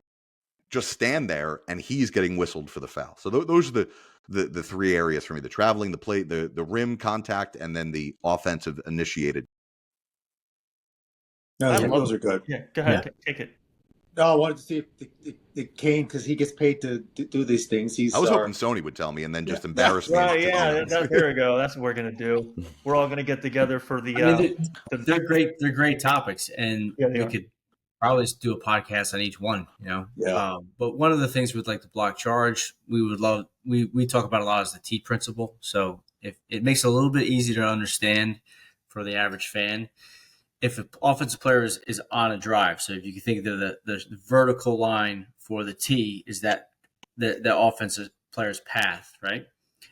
just stand there, and he's getting whistled for the foul? So those are the three areas for me: the traveling, the play, the rim contact, and then the offensive initiated. I love Those are good. Yeah, go ahead, take it. No, I wanted to see if the Kane, because he gets paid to do these things. I was hoping Sony would tell me and then just embarrass me. Right, there we go. That's what we're gonna do. We're all gonna get together for the. I mean, they're great. They're great topics, and we could probably do a podcast on each one. Yeah. But one of the things with like the block charge, we would love. We talk about a lot is the T principle. So if it makes it a little bit easier to understand for the average fan, if an offensive player is on a drive, so if you can think of the vertical line for the T is that the offensive player's path, right?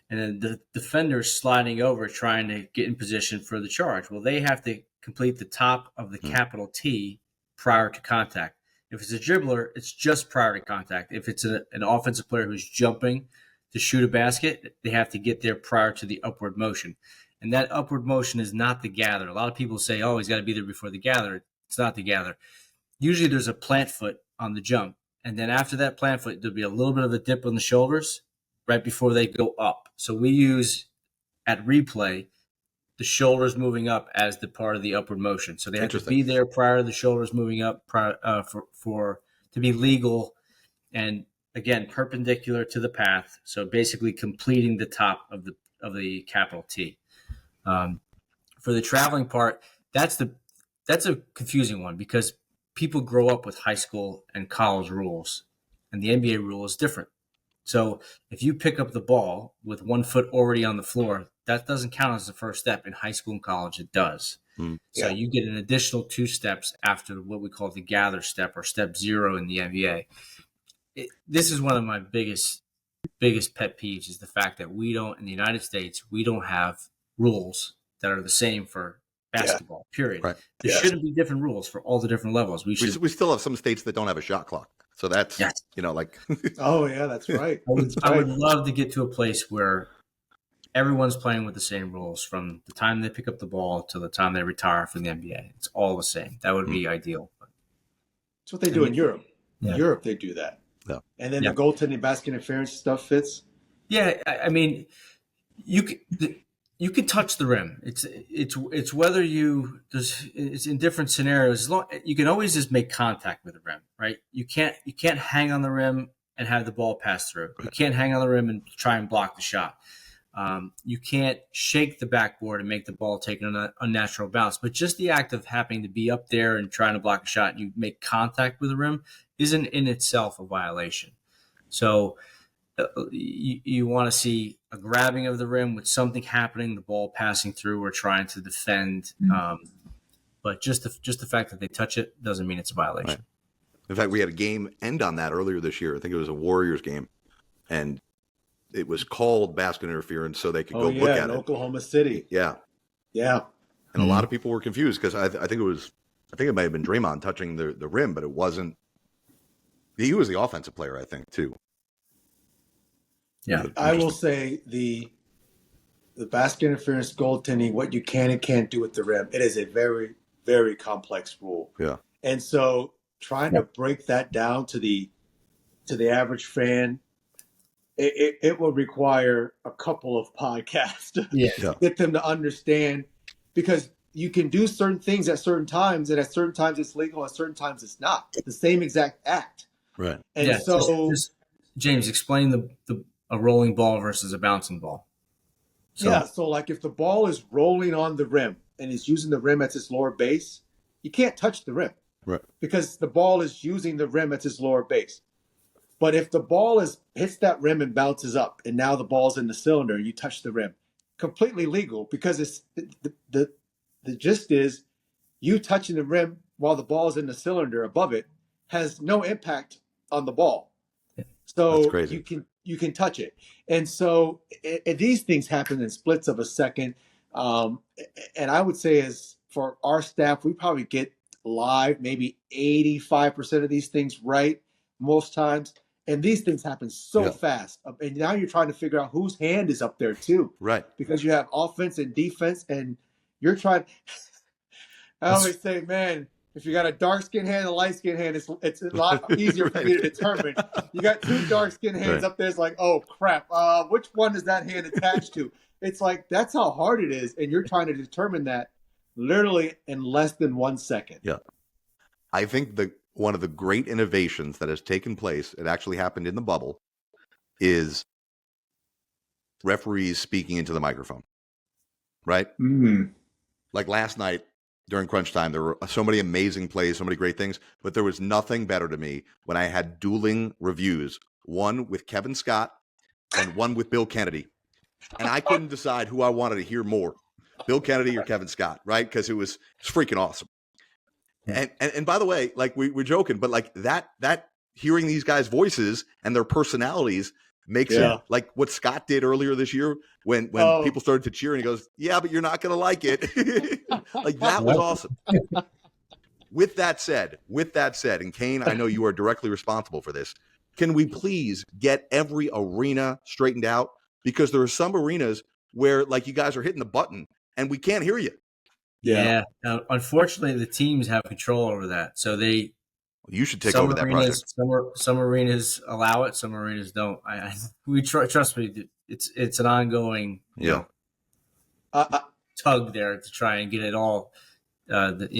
And then the defender is sliding over trying to get in position for the charge. Well, they have to complete the top of the capital T prior to contact. If it's a dribbler, it's just prior to contact. If it's an offensive player who's jumping to shoot a basket, they have to get there prior to the upward motion. And that upward motion is not the gather. A lot of people say, oh, he's got to be there before the gather. It's not the gather. Usually there's a plant foot on the jump. And then after that plant foot, there'll be a little bit of a dip on the shoulders right before they go up. So we use at replay the shoulders moving up as the part of the upward motion. So they have to be there prior to the shoulders moving up for to be legal, and again perpendicular to the path. So basically completing the top of the capital T. For the traveling part, that's a confusing one because people grow up with high school and college rules, and the NBA rule is different. So if you pick up the ball with 1 foot already on the floor, that doesn't count as the first step. In high school and college, it does. So you get an additional 2 steps after what we call the gather step or step 0 in the NBA. This is one of my biggest pet peeves is the fact that we don't, in the United States, we don't have rules that are the same for basketball, period. Right. There shouldn't be different rules for all the different levels. We still have some states that don't have a shot clock. So that's, like. Oh, yeah, that's right. I would love to get to a place where everyone's playing with the same rules from the time they pick up the ball to the time they retire from the NBA. It's all the same. That would be ideal. That's what they do in Europe. Yeah. In Europe, they do that. Yeah. And then the goaltending basket interference stuff fits. Yeah, I mean, you can touch the rim. It's whether it's in different scenarios. You can always just make contact with the rim, right? You can't hang on the rim and have the ball pass through. You can't hang on the rim and try and block the shot. You can't shake the backboard and make the ball take an unnatural bounce. But just the act of happening to be up there and trying to block a shot, and you make contact with the rim, isn't in itself a violation. So you want to see a grabbing of the rim with something happening, the ball passing through or trying to defend. But just the fact that they touch it doesn't mean it's a violation. Right. In fact, we had a game end on that earlier this year. I think it was a Warriors game, and it was called basket interference so they could go look at it. Oklahoma City. Yeah. Yeah. And a lot of people were confused because I think it might have been Draymond touching the rim, but it wasn't. He was the offensive player, I think, too. Yeah. I will say the basket interference goaltending, what you can and can't do with the rim, it is a very, very complex rule. Yeah. And so trying to break that down to the average fan, it will require a couple of podcasts to get them to understand, because you can do certain things at certain times, and at certain times it's legal, at certain times it's not. The same exact act. Right. And just James, explain a rolling ball versus a bouncing ball. So like if the ball is rolling on the rim and it's using the rim as its lower base, you can't touch the rim. Right. Because the ball is using the rim as its lower base. But if the ball hits that rim and bounces up, and now the ball's in the cylinder, you touch the rim, completely legal, because it's the gist is you touching the rim while the ball's in the cylinder above it has no impact on the ball. So you can touch it. And so these things happen in splits of a second. And I would say is for our staff, we probably get live maybe 85% of these things right most times. And these things happen so fast. And now you're trying to figure out whose hand is up there too. Right. Because you have offense and defense, and you're trying. I always say, man, if you got a dark-skinned hand and a light-skinned hand, it's a lot easier for me to determine. You got two dark-skinned hands up there. It's like, oh, crap. Which one is that hand attached to? It's like, that's how hard it is. And you're trying to determine that literally in less than 1 second. Yeah. I think one of the great innovations that has taken place, it actually happened in the bubble, is referees speaking into the microphone. Right? Mm-hmm. Like last night during crunch time, there were so many amazing plays, so many great things, but there was nothing better to me when I had dueling reviews, one with Kevin Scott and one with Bill Kennedy. And I couldn't decide who I wanted to hear more, Bill Kennedy or Kevin Scott, right? Because it was freaking awesome. And by the way, like we're joking, but like that hearing these guys' voices and their personalities makes it like what Scott did earlier this year when people started to cheer and he goes, yeah, but you're not going to like it. Like that was awesome. With that said, and Kane, I know you are directly responsible for this. Can we please get every arena straightened out? Because there are some arenas where like you guys are hitting the button and we can't hear you. Yeah. Unfortunately, the teams have control over that. So you should take over that project. Some arenas allow it, some arenas don't. Trust me, it's an ongoing tug there to try and get it all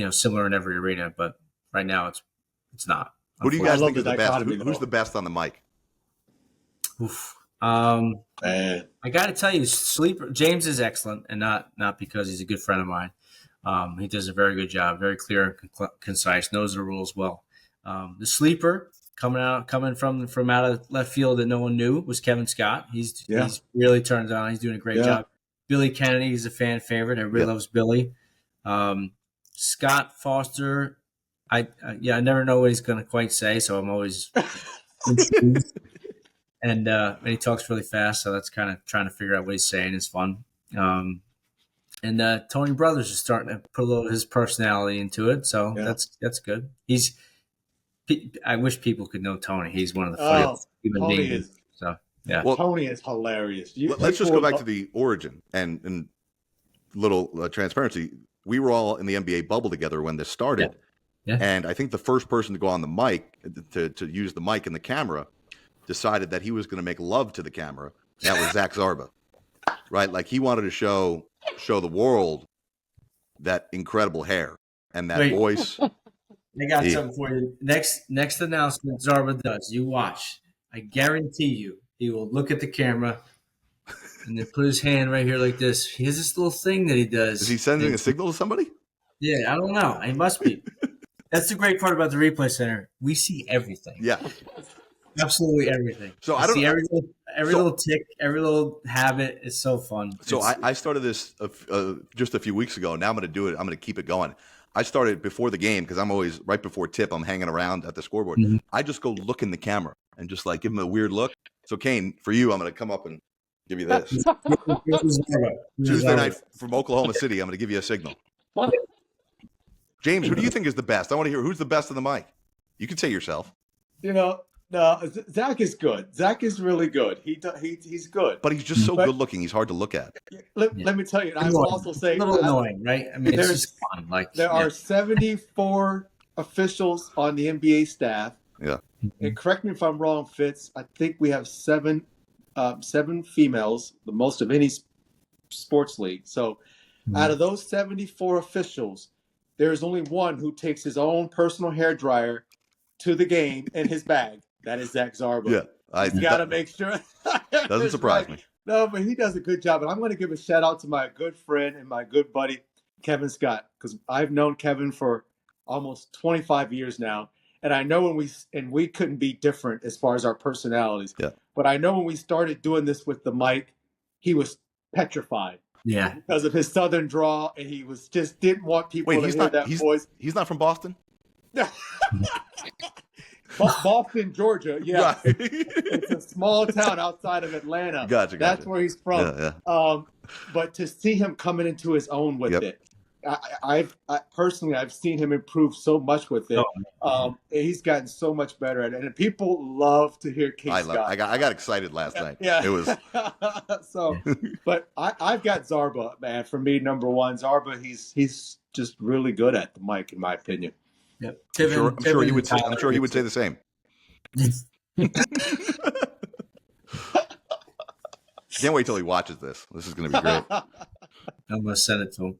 similar in every arena. But right now, it's not. Who do you guys think is the best? Who's the best on the mic? Oof. I got to tell you, Sleeper James is excellent, and not because he's a good friend of mine. He does a very good job, very clear and concise, knows the rules well. The sleeper coming from out of left field that no one knew was Kevin Scott. He's really turned on. He's doing a great job. Billy Kennedy is a fan favorite. Everybody loves Billy. Scott Foster, I never know what he's going to quite say, so I'm always confused. And he talks really fast, so that's kind of trying to figure out what he's saying is fun. And Tony Brothers is starting to put a little of his personality into it, so that's good. I wish people could know Tony. He's one of the funniest human Tony beings. So yeah. Well, Tony is hilarious. Let's just go back to the origin and little transparency. We were all in the NBA bubble together when this started. Yeah. And I think the first person to go on the mic, to use the mic and the camera, decided that he was going to make love to the camera. That was Zach Zarba, right? Like he wanted to show the world that incredible hair and that voice. I got something for you. Next announcement Zarba does, you watch. I guarantee you, he will look at the camera and then put his hand right here like this. He has this little thing that he does. Is he sending a signal to somebody? Yeah, I don't know. He must be. That's the great part about the replay center. We see everything. Yeah. Absolutely everything. So I don't see every little tick, every little habit. It's so fun. So I started this just a few weeks ago. Now I'm going to do it. I'm going to keep it going. I started before the game because I'm always right before tip. I'm hanging around at the scoreboard. Mm-hmm. I just go look in the camera and just like give him a weird look. So Kane, for you, I'm going to come up and give you this. Tuesday night from Oklahoma City. I'm going to give you a signal. James, who do you think is the best? I want to hear who's the best in the mic. You can say yourself. No, Zach is good. Zach is really good. He's good. But he's just so good looking. He's hard to look at. Let me tell you, and I will also say, a little annoying, right? I mean, it's just fun. Like there are 74 officials on the NBA staff. Yeah. And correct me if I'm wrong, Fitz. I think we have seven females, the most of any sports league. So, out of those 74 officials, there's only one who takes his own personal hair dryer to the game in his bag. That is Zach Zarba. Yeah, He's got to make sure. Doesn't surprise me. No, but he does a good job. And I'm going to give a shout out to my good friend and my good buddy, Kevin Scott, because I've known Kevin for almost 25 years now. And I know we couldn't be different as far as our personalities. Yeah. But I know when we started doing this with the mic, he was petrified. Yeah. Because of his southern drawl, and he was just didn't want people to hear that voice. He's not from Boston? Boston, Georgia. Yeah, right. It's a small town outside of Atlanta. Gotcha. That's where he's from. Yeah. But to see him coming into his own with it, I've personally seen him improve so much with it. He's gotten so much better at it, and people love to hear King Scott. I got excited last night. Yeah, it was so. But I've got Zarba, man. For me, number one, Zarba. He's just really good at the mic, in my opinion. Yep. I'm sure he would say the same. Can't wait till he watches this. This is going to be great. I'm going to send it to him.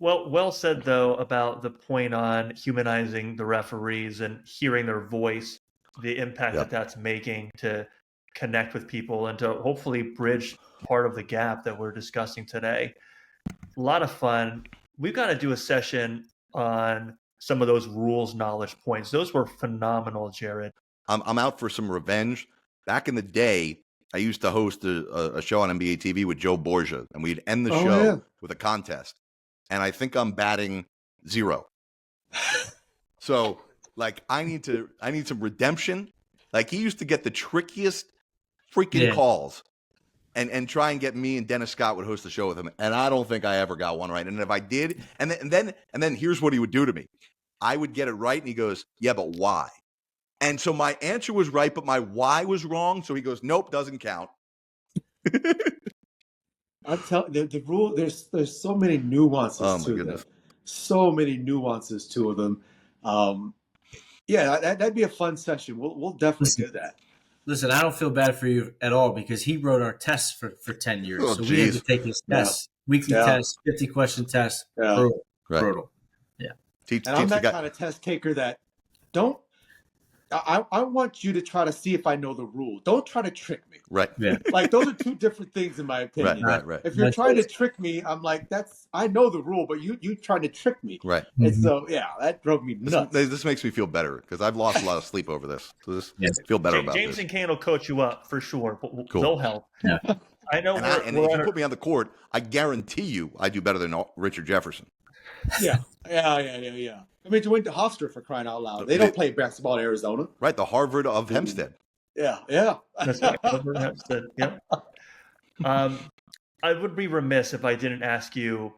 Well said, though, about the point on humanizing the referees and hearing their voice, the impact that's making to connect with people and to hopefully bridge part of the gap that we're discussing today. A lot of fun. We've got to do a session on some of those rules knowledge points. Those were phenomenal, Jared. I'm out for some revenge. Back in the day, I used to host a show on NBA TV with Joe Borgia, and we'd end the show with a contest. And I think I'm batting 0. So, like, I need some redemption. Like, he used to get the trickiest freaking calls, and try and get me and Dennis Scott would host the show with him. And I don't think I ever got one right. And if I did, and then here's what he would do to me. I would get it right, and he goes, "Yeah, but why?" And so my answer was right, but my why was wrong. So he goes, "Nope, doesn't count." I'm telling the rule. There's so many nuances to them. So many nuances to them. That'd be a fun session. We'll definitely do that. Listen, I don't feel bad for you at all because he wrote our tests for 10 years. Oh, so we had to take his tests, weekly tests, 50-question tests. Yeah. Brutal. And I'm that kind of test taker that I want you to try to see if I know the rule. Don't try to trick me. Right. Yeah. Like, those are two different things in my opinion. Right. If you're trying to trick me, I'm like, I know the rule, but you trying to trick me. Right. And so, that drove me nuts. This makes me feel better because I've lost a lot of sleep over this. So feel better about James this. and Kane will coach you up for sure. Cool. They'll help. Yeah. I know. And if you put me on the court, I guarantee you I do better than Richard Jefferson. Yeah. I mean, you went to Hofstra, for crying out loud. They don't play basketball in Arizona. Right, the Harvard of Hempstead. Yeah. That's right. Hempstead. Yep. I would be remiss if I didn't ask you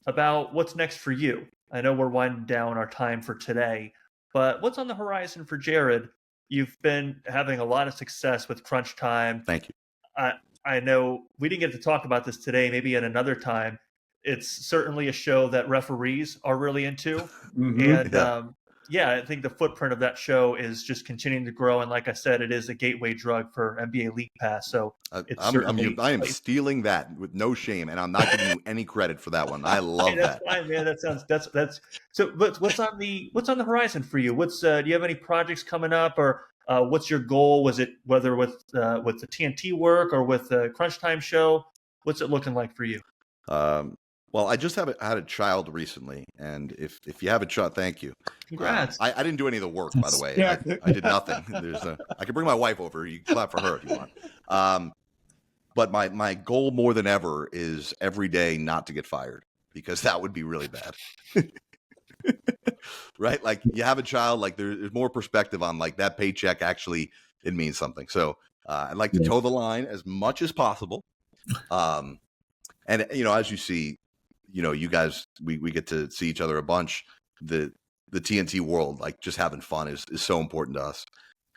about what's next for you. I know we're winding down our time for today, but what's on the horizon for Jared? You've been having a lot of success with Crunch Time. Thank you. I know we didn't get to talk about this today, maybe at another time. It's certainly a show that referees are really into. And I think the footprint of that show is just continuing to grow. And like I said, it is a gateway drug for NBA League Pass. So it's I am stealing that with no shame, and I'm not giving you any credit for that one. I love that's fine, man. That sounds that's so. What's on the horizon for you? Do you have any projects coming up, or what's your goal? Was it whether with the TNT work or with the Crunch Time show? What's it looking like for you? Well, I just had a child recently, and if you have a child, thank you. Congrats. I didn't do any of the work, by the way. Yeah. I did nothing. I could bring my wife over. You can clap for her if you want. But my goal more than ever is every day not to get fired, because that would be really bad. Right? Like, you have a child, like there's more perspective on like that paycheck. Actually, it means something. So I'd like to toe the line as much as possible. And as you see, you guys, we get to see each other a bunch. The TNT world, like, just having fun is so important to us.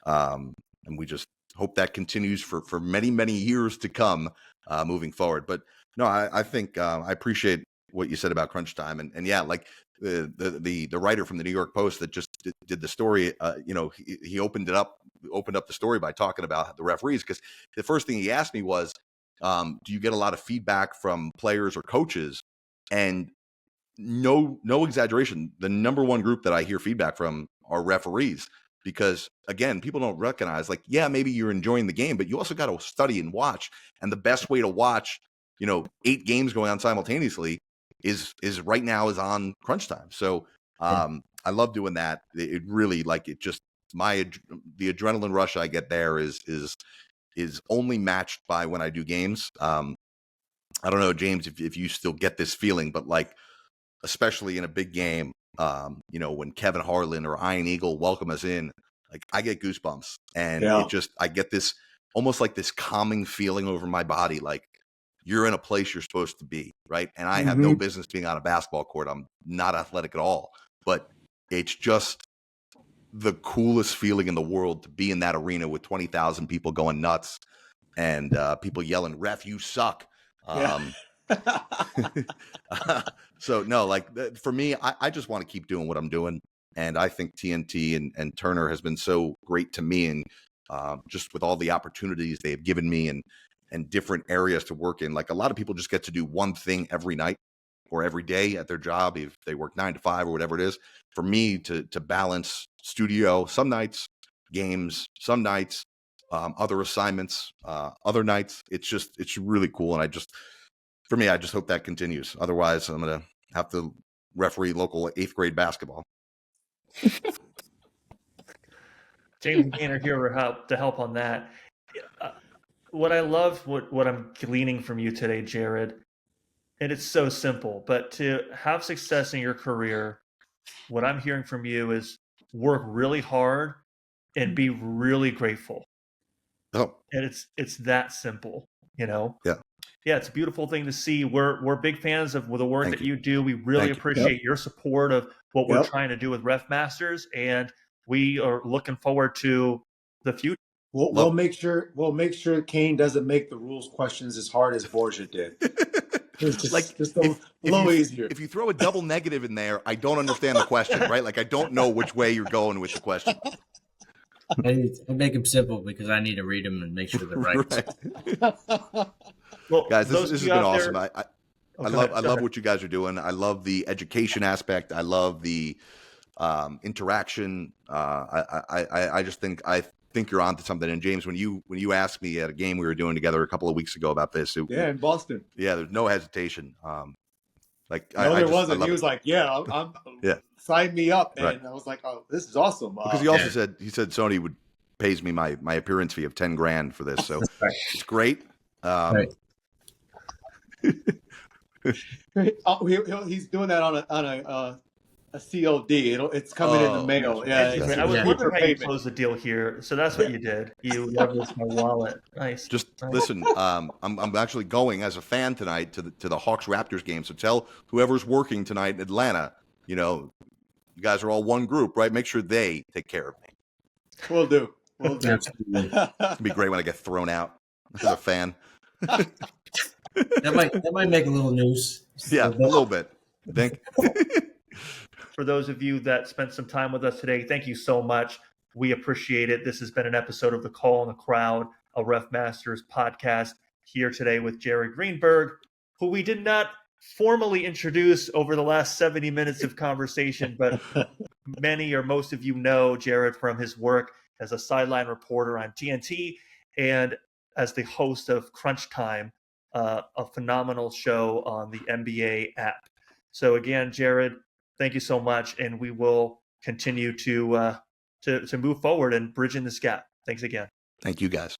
And we just hope that continues for many, many years to come, moving forward. But no, I think I appreciate what you said about Crunch Time. And yeah, like the writer from the New York Post that just did the story, he opened up the story by talking about the referees, because the first thing he asked me was, do you get a lot of feedback from players or coaches? And no exaggeration, the number one group that I hear feedback from are referees, because again, people don't recognize, like, yeah, maybe you're enjoying the game, but you also got to study and watch. And the best way to watch, 8 games going on simultaneously is right now is on Crunch Time. So I love doing that. It really, like, it just, the adrenaline rush I get there is only matched by when I do games. I don't know, James, if you still get this feeling, but like, especially in a big game, when Kevin Harlan or Iron Eagle welcome us in, like, I get goosebumps, and I get this almost like this calming feeling over my body. Like, you're in a place you're supposed to be, right? And I have no business being on a basketball court. I'm not athletic at all, but it's just the coolest feeling in the world to be in that arena with 20,000 people going nuts, and people yelling, "Ref, you suck." So no, like, for me, I just want to keep doing what I'm doing. And I think TNT and Turner has been so great to me, and just with all the opportunities they've given me and different areas to work in. Like, a lot of people just get to do one thing every night or every day at their job, if they work 9 to 5 or whatever it is. For me to balance studio some nights, games some nights, other assignments other nights, it's really cool. And for me, I just hope that continues. Otherwise, I'm gonna have to referee local 8th grade basketball. James and Gainer here to help on that. What I love, what I'm gleaning from you today, Jared, and it's so simple, but to have success in your career, what I'm hearing from you is work really hard and be really grateful. Oh, and it's that simple, Yeah. Yeah, it's a beautiful thing to see. We're big fans of the work Thank that you. you do. We really Thank you. appreciate your support of what we're trying to do with RefMasters, and we are looking forward to the future. We'll make sure Kane doesn't make the rules questions as hard as Borgia did. It's just a little easier. If you throw a double negative in there, I don't understand the question, right? Like, I don't know which way you're going with the question. I make them simple because I need to read them and make sure they're right. Well, guys, this has been awesome. There... I love what you guys are doing. I love the education aspect. I love the interaction. I just think you're onto something. And James, when you asked me at a game we were doing together a couple of weeks ago about this, in Boston. Yeah, there's no hesitation. There wasn't. He was like, I'm sign me up. And I was like, oh, this is awesome. Because he also said Sony pays me my appearance fee of $10,000 for this. So it's great. He's doing that on a a COD. It's coming in the Oh, mail. gotcha. Yeah, Interesting. it's I was Yeah. wondering how you payment. closed the deal here. So that's what you did. You leveraged my wallet. Nice. Just Nice. listen. I'm actually going as a fan tonight to the Hawks Raptors game. So tell whoever's working tonight in Atlanta, you guys are all one group, right? Make sure they take care of me. We'll do. We'll do. Absolutely. It'd be great when I get thrown out as a fan. That might make a little news. Yeah, a little bit. Think. For those of you that spent some time with us today, thank you so much. We appreciate it. This has been an episode of The Call on the Crowd, a RefMasters podcast, here today with Jared Greenberg, who we did not formally introduce over the last 70 minutes of conversation, but many or most of you know Jared from his work as a sideline reporter on TNT and as the host of Crunch Time, a phenomenal show on the NBA app. So again, Jared, thank you so much, and we will continue to move forward and bridge in this gap. Thanks again. Thank you, guys.